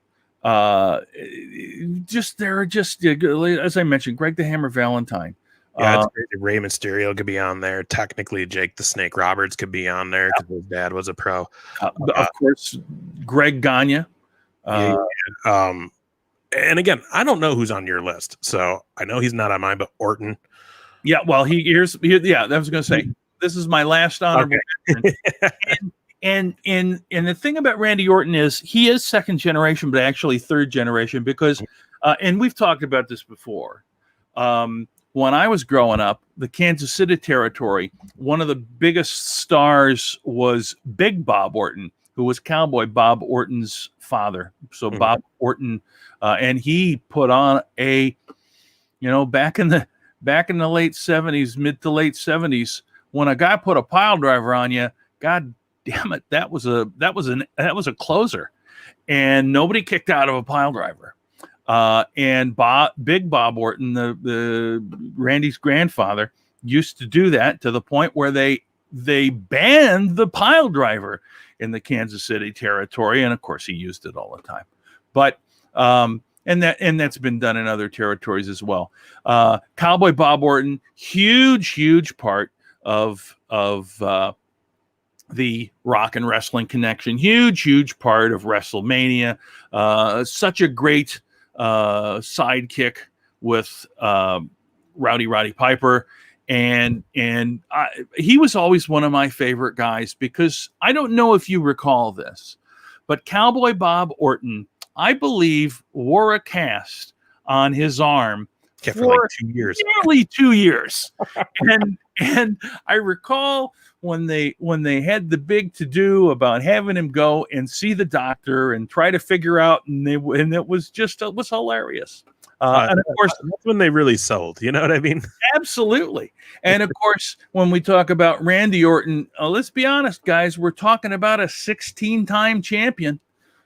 As I mentioned, Greg the Hammer Valentine. Yeah, it's crazy. Rey Mysterio could be on there. Technically, Jake the Snake Roberts could be on there because his dad was a pro. Of course, Greg Gagne. And again, I don't know who's on your list, so I know he's not on mine. But Orton, yeah. Well, I was going to say this is my last honorable mention. And the thing about Randy Orton is he is second generation, but actually third generation because, and we've talked about this before. When I was growing up, the Kansas City territory, one of the biggest stars was Big Bob Orton, who was Cowboy Bob Orton's father. So Bob Orton, and he put on back in the late 70s, mid to late 70s, when a guy put a pile driver on you, God damn it, that was a closer, and nobody kicked out of a pile driver. And Big Bob Orton, the Randy's grandfather, used to do that to the point where they banned the pile driver in the Kansas City territory, and of course he used it all the time. But and that's been done in other territories as well. Cowboy Bob Orton, huge part of the Rock and Wrestling Connection, huge part of WrestleMania. Such a great sidekick with Roddy Piper. And he was always one of my favorite guys because I don't know if you recall this, but Cowboy Bob Orton, I believe, wore a cast on his arm for like 2 years, nearly 2 years. and I recall when they had the big to do about having him go and see the doctor and try to figure out, and it was hilarious. And of course, that's when they really sold. You know what I mean? Absolutely. And of course, when we talk about Randy Orton, let's be honest, guys, we're talking about a 16-time champion,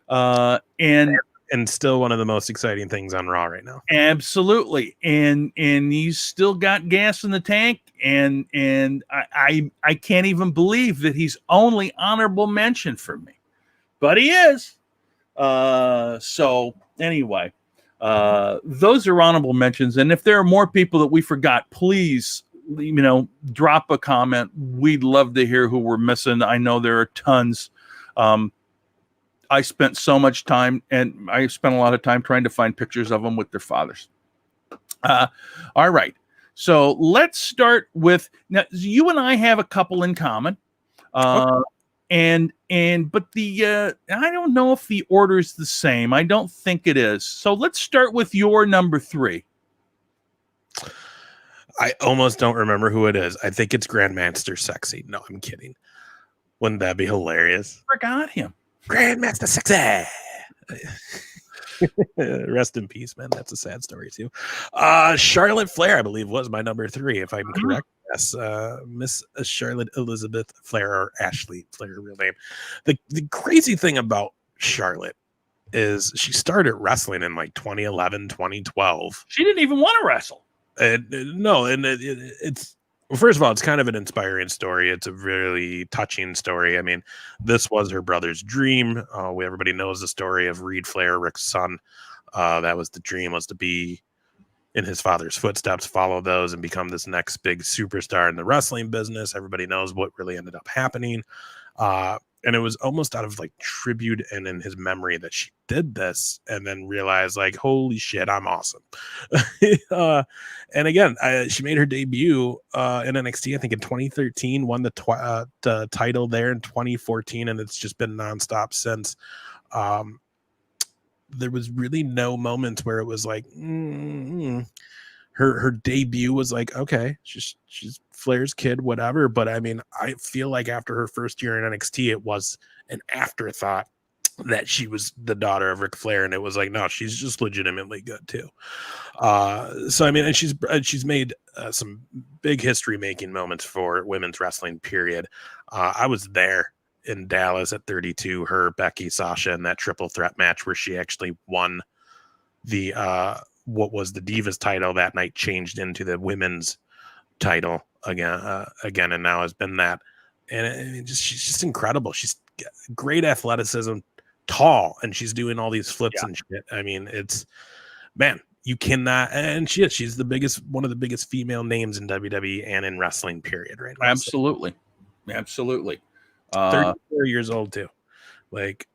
and still one of the most exciting things on Raw right now. Absolutely. And he's still got gas in the tank, and I can't even believe that he's only honorable mention for me, but he is. So anyway. Those are honorable mentions, and if there are more people that we forgot, please, drop a comment. We'd love to hear who we're missing. I know there are tons. I spent so much time, and I spent a lot of time trying to find pictures of them with their fathers. All right, so let's start with now. You and I have a couple in common. Okay. But I don't know if the order is the same. I don't think it is. So let's start with your number 3. I almost don't remember who it is. I think it's Grandmaster Sexy. No, I'm kidding. Wouldn't that be hilarious? Forgot him. Grandmaster Sexy. Rest in peace, man. That's a sad story too. Charlotte Flair, I believe, was my number 3, if I'm correct. Yes, Miss Charlotte Elizabeth Flair, or Ashley Flair, real name. The crazy thing about Charlotte is she started wrestling in like 2011, 2012. She didn't even want to wrestle. It's well, first of all, it's kind of an inspiring story. It's a really touching story. I mean, this was her brother's dream. Everybody knows the story of Reed Flair, Rick's son. That was the dream, was to be in his father's footsteps, follow those, and become this next big superstar in the wrestling business. Everybody knows what really ended up happening. And it was almost out of like tribute and in his memory that she did this, and then realized like, holy shit, I'm awesome. And again, she made her debut in NXT, I think in 2013, won the title there in 2014, and it's just been nonstop since. There was really no moments where it was like, her debut was like, okay, she's Flair's kid, whatever. But I mean, I feel like after her first year in NXT, it was an afterthought that she was the daughter of Ric Flair, and it was like, no, she's just legitimately good too. So I mean, and she's made some big history making moments for women's wrestling. Period. I was there in Dallas at 32, her, Becky, Sasha, in that triple threat match where she actually won the what was the Divas title that night, changed into the women's title again, and now has been that. And she's just incredible. She's great athleticism, tall, and she's doing all these flips and shit. I mean, it's, man, you cannot. And she's one of the biggest female names in WWE and in wrestling, period, right now. Absolutely. 34 years old too. Like,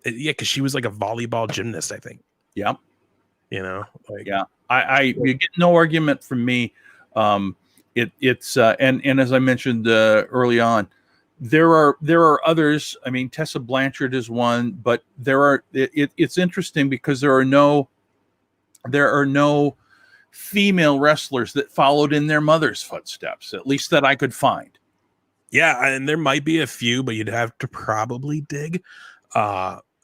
yeah, because she was like a volleyball gymnast, I think. Yeah. You know, like, you get no argument from me. It's and as I mentioned early on, there are others. I mean, Tessa Blanchard is one, but it's interesting because there are no female wrestlers that followed in their mother's footsteps, at least that I could find. Yeah, and there might be a few, but you'd have to probably dig.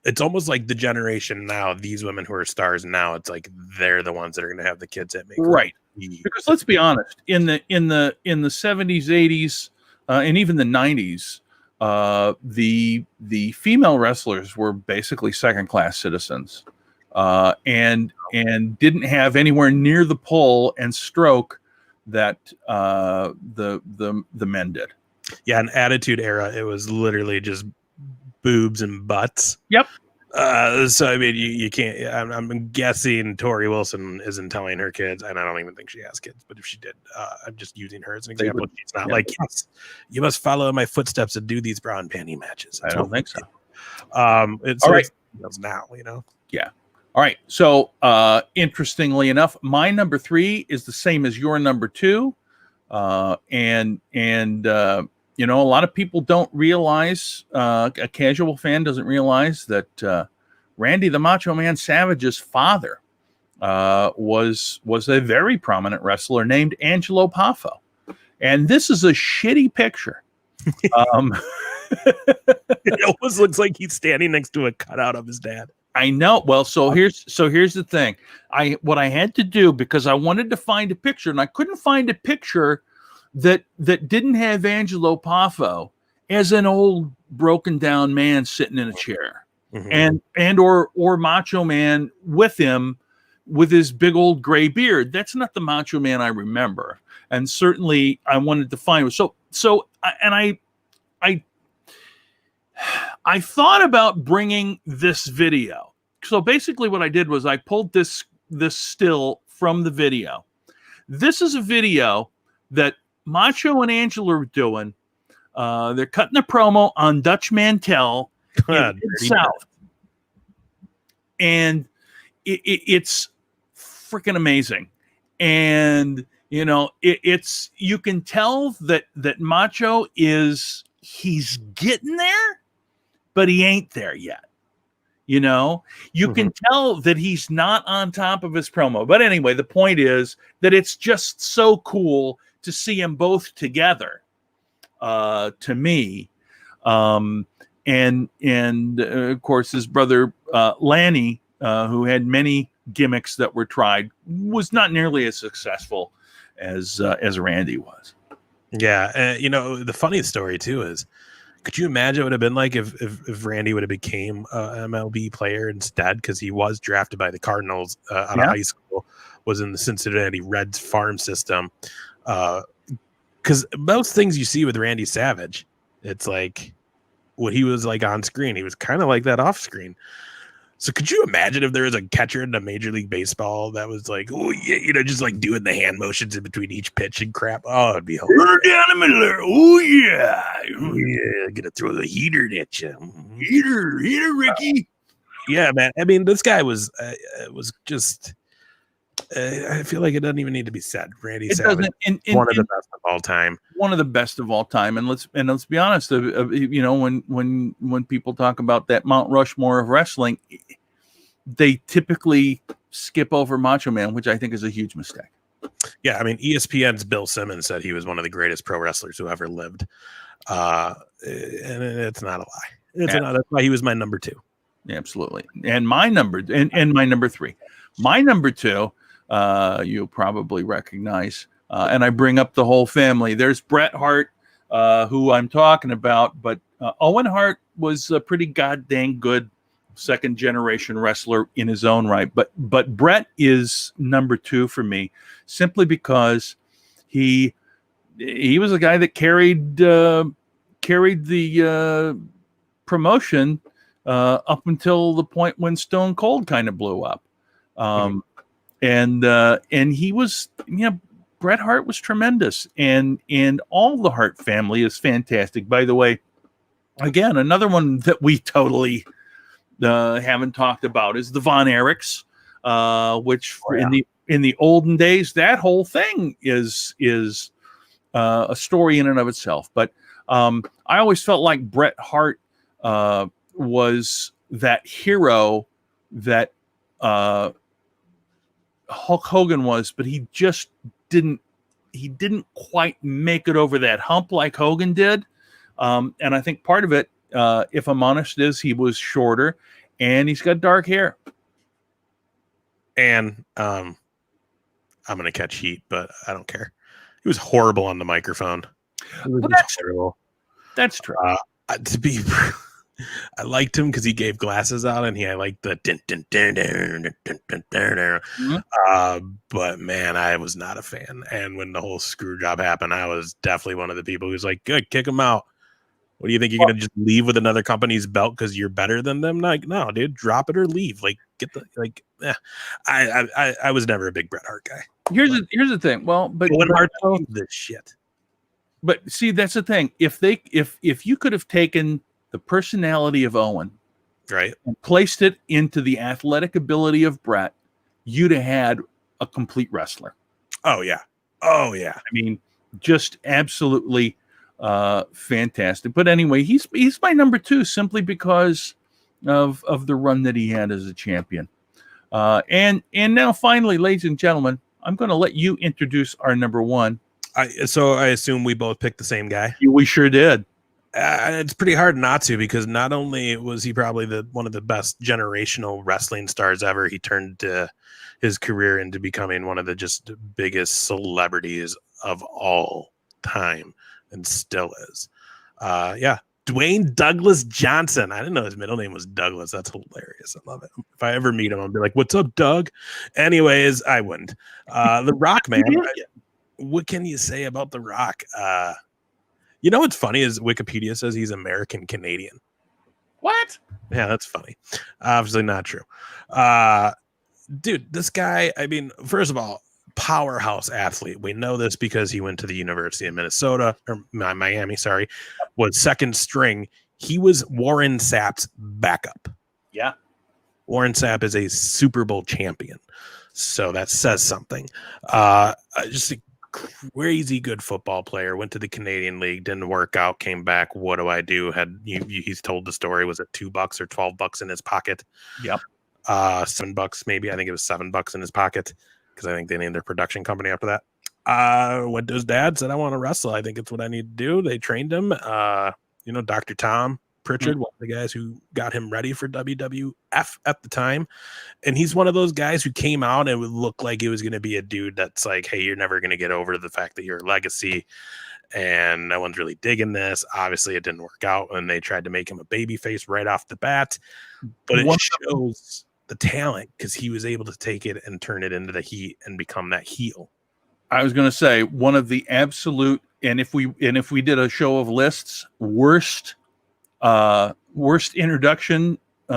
It's almost like the generation now, these women who are stars now, it's like they're the ones that are going to have the kids that make right. Because let's be honest, in the 70s, 80s, and even the 90s, the female wrestlers were basically second-class citizens, and didn't have anywhere near the pull and stroke that the men did. Yeah, an Attitude Era, it was literally just boobs and butts. Yep. So I mean, you can't. I'm guessing Tori Wilson isn't telling her kids, and I don't even think she has kids. But if she did, I'm just using her as an example. She's not like, yes, you must follow in my footsteps and do these bra and panty matches. I don't think so. It's all right now, you know. Yeah. All right. So interestingly enough, my number 3 is the same as your number 2, and you know, a lot of people don't realize, a casual fan doesn't realize that Randy the Macho Man Savage's father was a very prominent wrestler named Angelo Poffo. And this is a shitty picture. It almost looks like he's standing next to a cutout of his dad. I know. Well, so here's the thing. What I had to do, because I wanted to find a picture, and I couldn't find a picture that didn't have Angelo Poffo as an old broken down man sitting in a chair, and or Macho Man with him with his big old gray beard. That's not the Macho Man I remember, and certainly I wanted to find. I thought about bringing this video. So basically, what I did was I pulled this still from the video. This is a video that Macho and Angelo are doing. They're cutting a promo on Dutch Mantel in South, and it's freaking amazing. And you know, it's you can tell that Macho he's getting there, but he ain't there yet. You know, you can tell that he's not on top of his promo. But anyway, the point is that it's just so cool to see them both together, to me, and of course his brother Lanny, who had many gimmicks that were tried, was not nearly as successful as Randy was. Yeah, the funniest story too is, could you imagine what it would have been like if Randy would have became an MLB player instead? Because he was drafted by the Cardinals out of high school, was in the Cincinnati Reds farm system. Because most things you see with Randy Savage, it's like what he was like on screen, he was kind of like that off screen. So could you imagine if there was a catcher in a Major League Baseball that was like, oh yeah, just like doing the hand motions in between each pitch and crap? Oh, it'd be hilarious. Down the middle there. Oh yeah, Gonna throw the heater at you. Heater, Ricky. Yeah, man. I mean, this guy was just. I feel like it doesn't even need to be said. Randy Savage, one of the best of all time. One of the best of all time, and let's be honest. When people talk about that Mount Rushmore of wrestling, they typically skip over Macho Man, which I think is a huge mistake. Yeah, I mean, ESPN's Bill Simmons said he was one of the greatest pro wrestlers who ever lived, and it's not a lie. That's why he was my number 2. Absolutely, and my number and my number 3. My number 2. You'll probably recognize, and I bring up the whole family. There's Bret Hart, who I'm talking about, but Owen Hart was a pretty goddamn good second generation wrestler in his own right. But Bret is number 2 for me, simply because he was a guy that carried the promotion up until the point when Stone Cold kind of blew up. And he was, Bret Hart was tremendous, and all the Hart family is fantastic. By the way, again, another one that we totally haven't talked about is the Von Erichs, which in the olden days, that whole thing is a story in and of itself. But I always felt like Bret Hart was that hero that Hulk Hogan was, but he just didn't quite make it over that hump like Hogan did. And I think part of it, if I'm honest, is he was shorter and he's got dark hair. And I'm going to catch heat, but I don't care. He was horrible on the microphone. Well, that's true. To be I liked him because he gave glasses out, and I liked the but man, I was not a fan. And when the whole screw job happened, I was definitely one of the people who's like, good, kick him out. What do you think, you're gonna just leave with another company's belt because you're better than them? Like, no, dude, drop it or leave. Like, I was never a big Bret Hart guy. Here's the thing. Well, but Owen Hart, this shit. But see, that's the thing. If you could have taken the personality of Owen, right, and placed it into the athletic ability of Bret, you'd have had a complete wrestler. Oh yeah. I mean, just absolutely fantastic. But anyway, he's my number 2 simply because of the run that he had as a champion. And now finally, ladies and gentlemen, I'm going to let you introduce our number 1. So I assume we both picked the same guy. We sure did. It's pretty hard not to, because not only was he probably one of the best generational wrestling stars ever, he turned his career into becoming one of the just biggest celebrities of all time, and still is. Dwayne Douglas Johnson. I didn't know his middle name was Douglas. That's hilarious. I love it. If I ever meet him, I'll be like, "What's up, Doug?" Anyways, I wouldn't. The Rock, man. What can you say about The Rock? What's funny is Wikipedia says he's American Canadian. What? Yeah, that's funny. Obviously not true. Dude, this guy, I mean, first of all, powerhouse athlete. We know this because he went to the University of Minnesota, or Miami, sorry, was second string. He was Warren Sapp's backup. Yeah. Warren Sapp is a Super Bowl champion. So that says something. Just a crazy good football player. Went to the Canadian League, didn't work out, came back. What do I do? He's told the story. Was it $2 or $12 in his pocket? Yep. $7 maybe. I think it was $7 in his pocket, because I think they named their production company after that. Went to his dad, said, I want to wrestle. I think it's what I need to do. They trained him. Dr. Tom Pritchard, one of the guys who got him ready for WWF at the time. And he's one of those guys who came out and would look like it was going to be a dude that's like, hey, you're never going to get over the fact that you're a legacy. And no one's really digging this. Obviously, it didn't work out when they tried to make him a babyface right off the bat. But it shows the talent because he was able to take it and turn it into the heat and become that heel. I was going to say one of the absolute, and if we did a show of lists, worst introduction to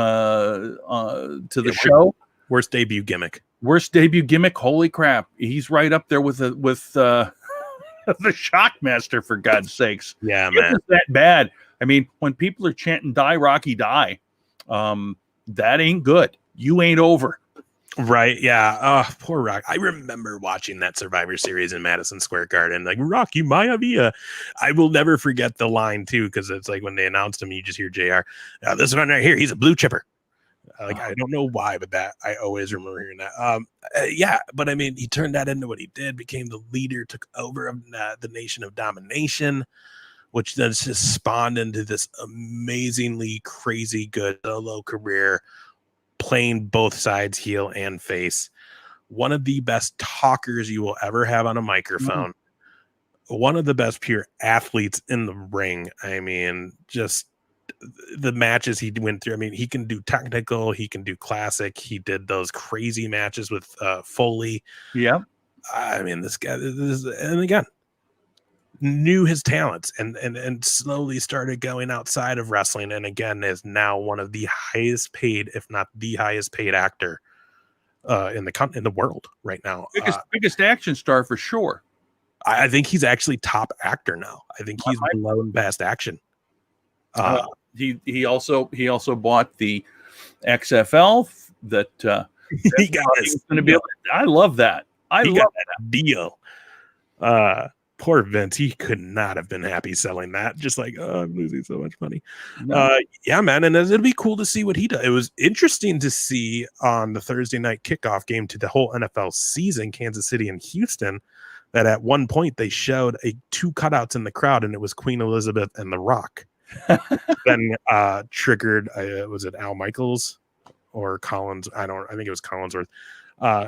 the show, worst debut gimmick. Holy crap, he's right up there with the Shockmaster, for God's sakes. Yeah, man, it's that bad. I mean, when people are chanting "Die Rocky Die," that ain't good. You ain't over. Right, yeah. Oh, poor Rock. I remember watching that Survivor Series in Madison Square Garden. Like, Rocky Maivia. I will never forget the line, too, because it's like when they announced him, you just hear JR. This one right here, he's a blue chipper. I don't know why, but that I always remember hearing that. Yeah, but I mean, he turned that into what he did, became the leader, took over the Nation of Domination, which then just spawned into this amazingly crazy good solo career, playing both sides, heel and face. One of the best talkers you will ever have on a microphone. One of the best pure athletes in the ring. I mean, just the matches he went through. I mean, he can do technical, he can do classic. He did those crazy matches with Foley. Yeah. I mean, this guy, and again, knew his talents and slowly started going outside of wrestling, and again is now one of the highest paid, if not the highest paid actor in the world right now. Biggest action star for sure. I think he's actually top actor now. I think he's below best action. He also bought the XFL that he got going to be. I love that. I love that deal. Poor Vince, he could not have been happy selling that. Just like, oh, I'm losing so much money. No. Yeah, man, and it'll be cool to see what he does. It was interesting to see on the Thursday night kickoff game to the whole NFL season, Kansas City and Houston, that at one point they showed two cutouts in the crowd, and it was Queen Elizabeth and The Rock. Then triggered, was it Al Michaels or Collins? I think it was Collinsworth.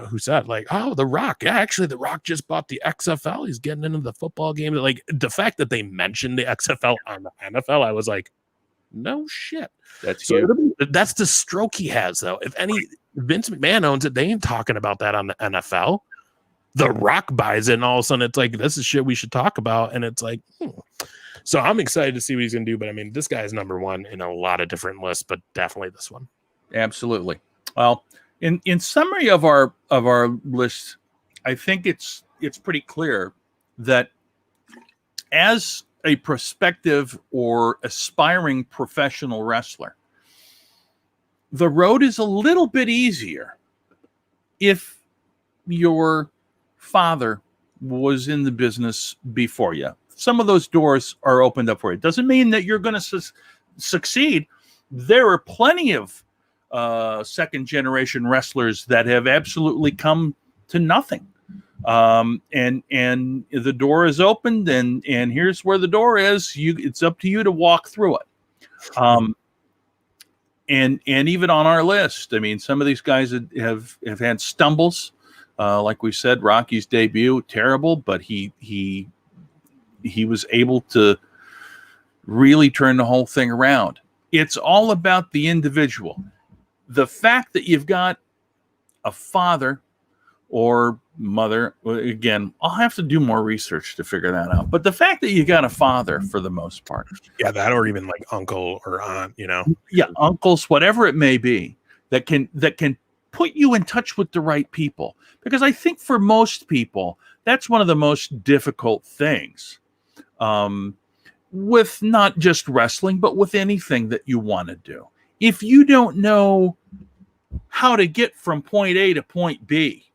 Who said like, oh, The Rock. Yeah, actually, The Rock just bought the XFL. He's getting into the football game. Like, the fact that they mentioned the XFL on the NFL, I was like, no shit. That's the stroke he has, though. If Vince McMahon owns it, they ain't talking about that on the NFL. The Rock buys it, and all of a sudden it's like, this is shit we should talk about. And it's like, So I'm excited to see what he's going to do. But I mean, this guy's number one in a lot of different lists, but definitely this one. Absolutely. Well, in summary of our list, I think it's pretty clear that as a prospective or aspiring professional wrestler, the road is a little bit easier if your father was in the business before you. Some of those doors are opened up for you. It doesn't mean that you're going to succeed. There are plenty of second generation wrestlers that have absolutely come to nothing. And the door is opened, and here's where the door is. It's up to you to walk through it. And even on our list, I mean, some of these guys have had stumbles. Like we said, Rocky's debut, terrible, but he was able to really turn the whole thing around. It's all about the individual. The fact that you've got a father or mother, again, I'll have to do more research to figure that out. But the fact that you got a father for the most part. Yeah, that or even like uncle or aunt, Yeah, uncles, whatever it may be, that can put you in touch with the right people. Because I think for most people, that's one of the most difficult things. With not just wrestling, but with anything that you want to do. If you don't know how to get from point A to point B,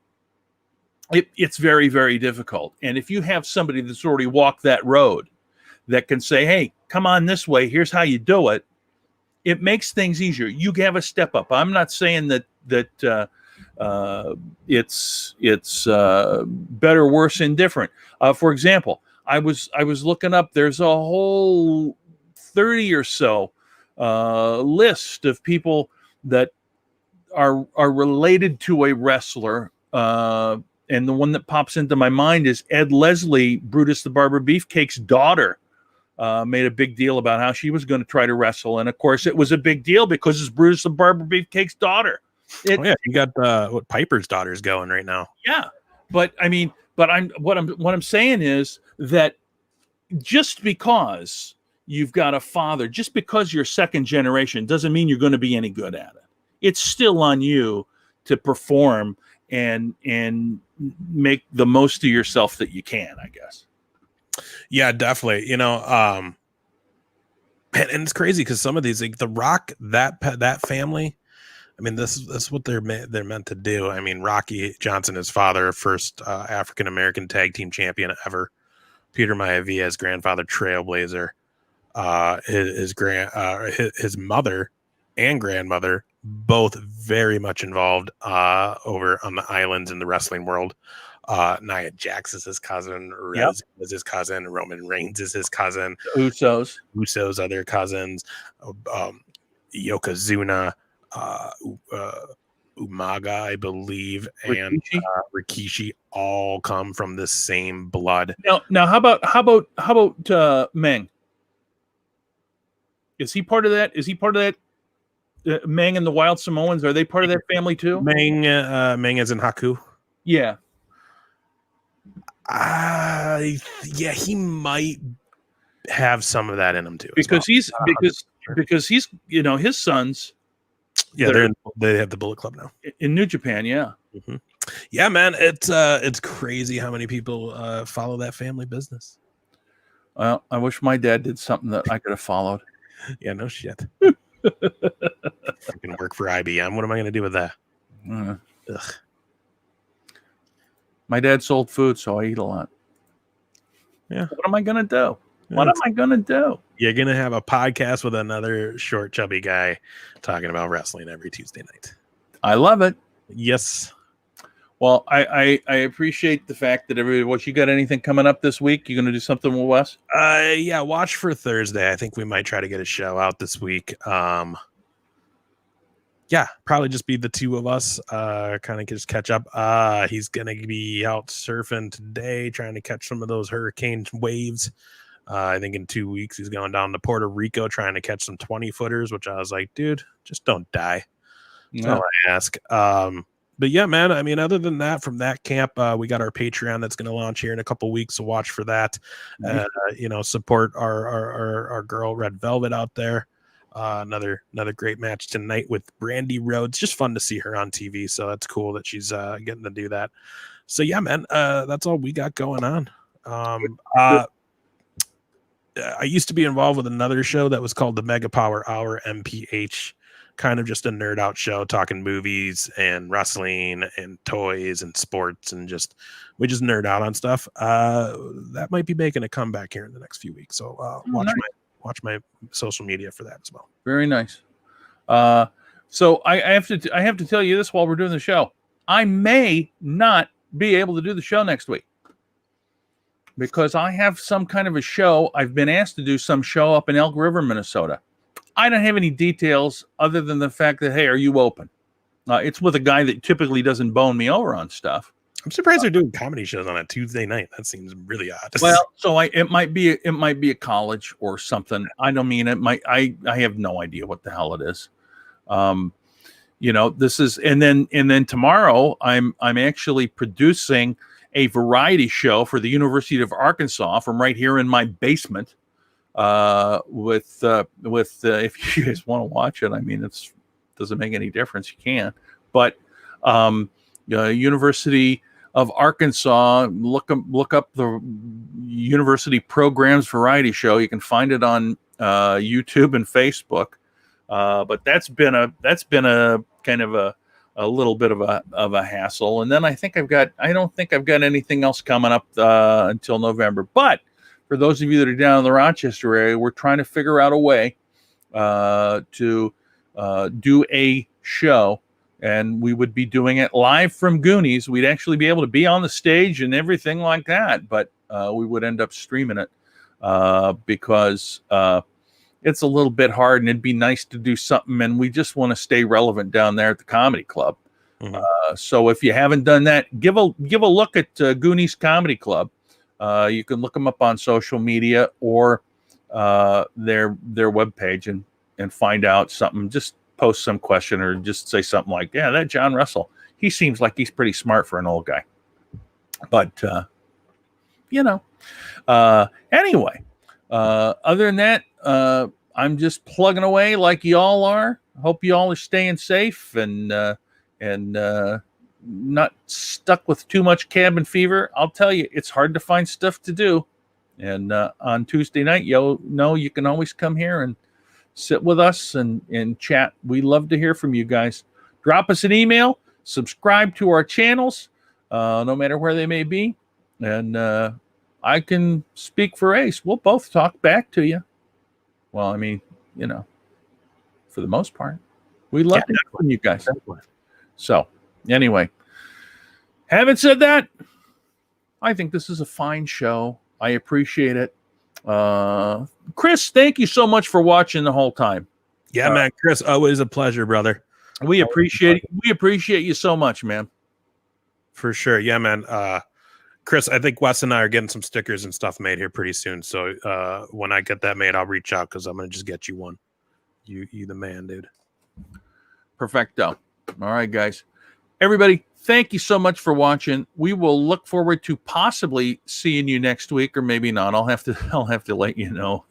it's very, very difficult. And if you have somebody that's already walked that road that can say, hey, come on this way, here's how you do it, it makes things easier. You have a step up. I'm not saying that it's better, worse, indifferent. For example, I was looking up, there's a whole 30 or so list of people that are related to a wrestler. And the one that pops into my mind is Ed Leslie, Brutus the Barber Beefcake's daughter. Made a big deal about how she was going to try to wrestle, and of course, it was a big deal because it's Brutus the Barber Beefcake's daughter. You got what Piper's daughter's going right now. Yeah, but what I'm saying is that just because you've got a father, just because you're second generation, doesn't mean you're going to be any good at it. It's still on you to perform and make the most of yourself that you can, I guess. Yeah, definitely. And it's crazy because some of these, like The Rock, that family, I mean, this is what they're meant to do. I mean, Rocky Johnson, his father, first African American tag team champion ever. Peter Maivia's grandfather, trailblazer. His mother and grandmother, both very much involved over on the islands in the wrestling world. Nia Jax is his cousin. Rez is his cousin. Roman Reigns is his cousin. Usos are their cousins. Yokozuna, Umaga, I believe, and Rikishi all come from the same blood. Now, how about Meng? Is he part of that? Meng and the Wild Samoans, are they part of that family too? Meng is in Haku. Yeah. Yeah, he might have some of that in him too. Because he's his sons. Yeah, they have the Bullet Club now in New Japan. Yeah. Mm-hmm. Yeah, man, it's crazy how many people follow that family business. Well, I wish my dad did something that I could have followed. Yeah, no shit. I can work for IBM. What am I going to do with that? Ugh. My dad sold food, so I eat a lot. Yeah. What am I going to do? What am I going to do? You're going to have a podcast with another short, chubby guy talking about wrestling every Tuesday night. I love it. Yes. Well, I appreciate the fact that everybody. What, you got anything coming up this week? You going to do something with Wes? Yeah. Watch for Thursday. I think we might try to get a show out this week. Yeah, probably just be the two of us, kind of just catch up. He's going to be out surfing today, trying to catch some of those hurricane waves. I think in 2 weeks, he's going down to Puerto Rico, trying to catch some 20-footers, which I was like, dude, just don't die. That's all I ask. But yeah, man, I mean, other than that, from that camp, we got our Patreon that's going to launch here in a couple weeks, so watch for that. Nice. Support our girl Red Velvet out there. Another great match tonight with Brandy Rhodes. Just fun to see her on TV, so that's cool that she's getting to do that. So yeah, man, that's all we got going on. I used to be involved with another show that was called the Mega Power Hour, MPH, kind of just a nerd out show talking movies and wrestling and toys and sports, and we just nerd out on stuff. That might be making a comeback here in the next few weeks, so watch my social media for that as well. Very nice. So I have to tell you this while we're doing the show. I may not be able to do the show next week because I have some kind of a show. I've been asked to do some show up in Elk River, Minnesota. I don't have any details other than the fact that, hey, are you open? It's with a guy that typically doesn't bone me over on stuff. I'm surprised they're doing comedy shows on a Tuesday night. That seems really odd. Well, so it might be a college or something. I don't mean it might. I have no idea what the hell it is. This is, and then tomorrow I'm actually producing a variety show for the University of Arkansas from right here in my basement. With if you guys want to watch it, I mean, it doesn't make any difference. You can, but University of Arkansas, look up the University Programs Variety Show. You can find it on YouTube and Facebook. But that's been a kind of a little bit of a hassle. And then I don't think I've got anything else coming up until November. But for those of you that are down in the Rochester area, we're trying to figure out a way to do a show. And we would be doing it live from Goonies. We'd actually be able to be on the stage and everything like that. But we would end up streaming it because it's a little bit hard, and it'd be nice to do something. And we just want to stay relevant down there at the comedy club. So if you haven't done that, give a look at Goonies Comedy Club. You can look them up on social media or their webpage and find out something. Just post some question or just say something like, yeah, that John Russell, he seems like he's pretty smart for an old guy. But, anyway, other than that, I'm just plugging away like y'all are. Hope y'all are staying safe and not stuck with too much cabin fever. I'll tell you, it's hard to find stuff to do. And on Tuesday night, you can always come here and sit with us and chat. We love to hear from you guys. Drop us an email, subscribe to our channels, no matter where they may be. And I can speak for Ace. We'll both talk back to you. Well, I mean, for the most part, we love to hear from you guys. So anyway, having said that, I think this is a fine show. I appreciate it. Chris, thank you so much for watching the whole time. Yeah, man, Chris, always a pleasure, brother. We appreciate you so much, man. For sure. Yeah, man. Chris, I think Wes and I are getting some stickers and stuff made here pretty soon. So when I get that made, I'll reach out because I'm going to just get you one. You the man, dude. Perfecto. All right, guys. Everybody, thank you so much for watching. We will look forward to possibly seeing you next week, or maybe not. I'll have to let you know.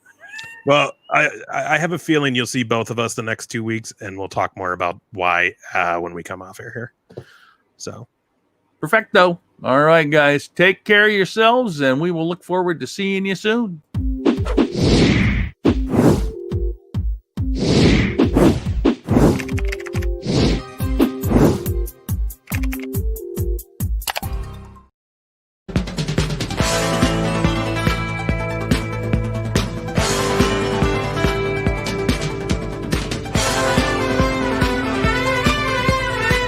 Well, I have a feeling you'll see both of us the next 2 weeks, and we'll talk more about why when we come off air here. So, perfecto. All right, guys. Take care of yourselves, and we will look forward to seeing you soon.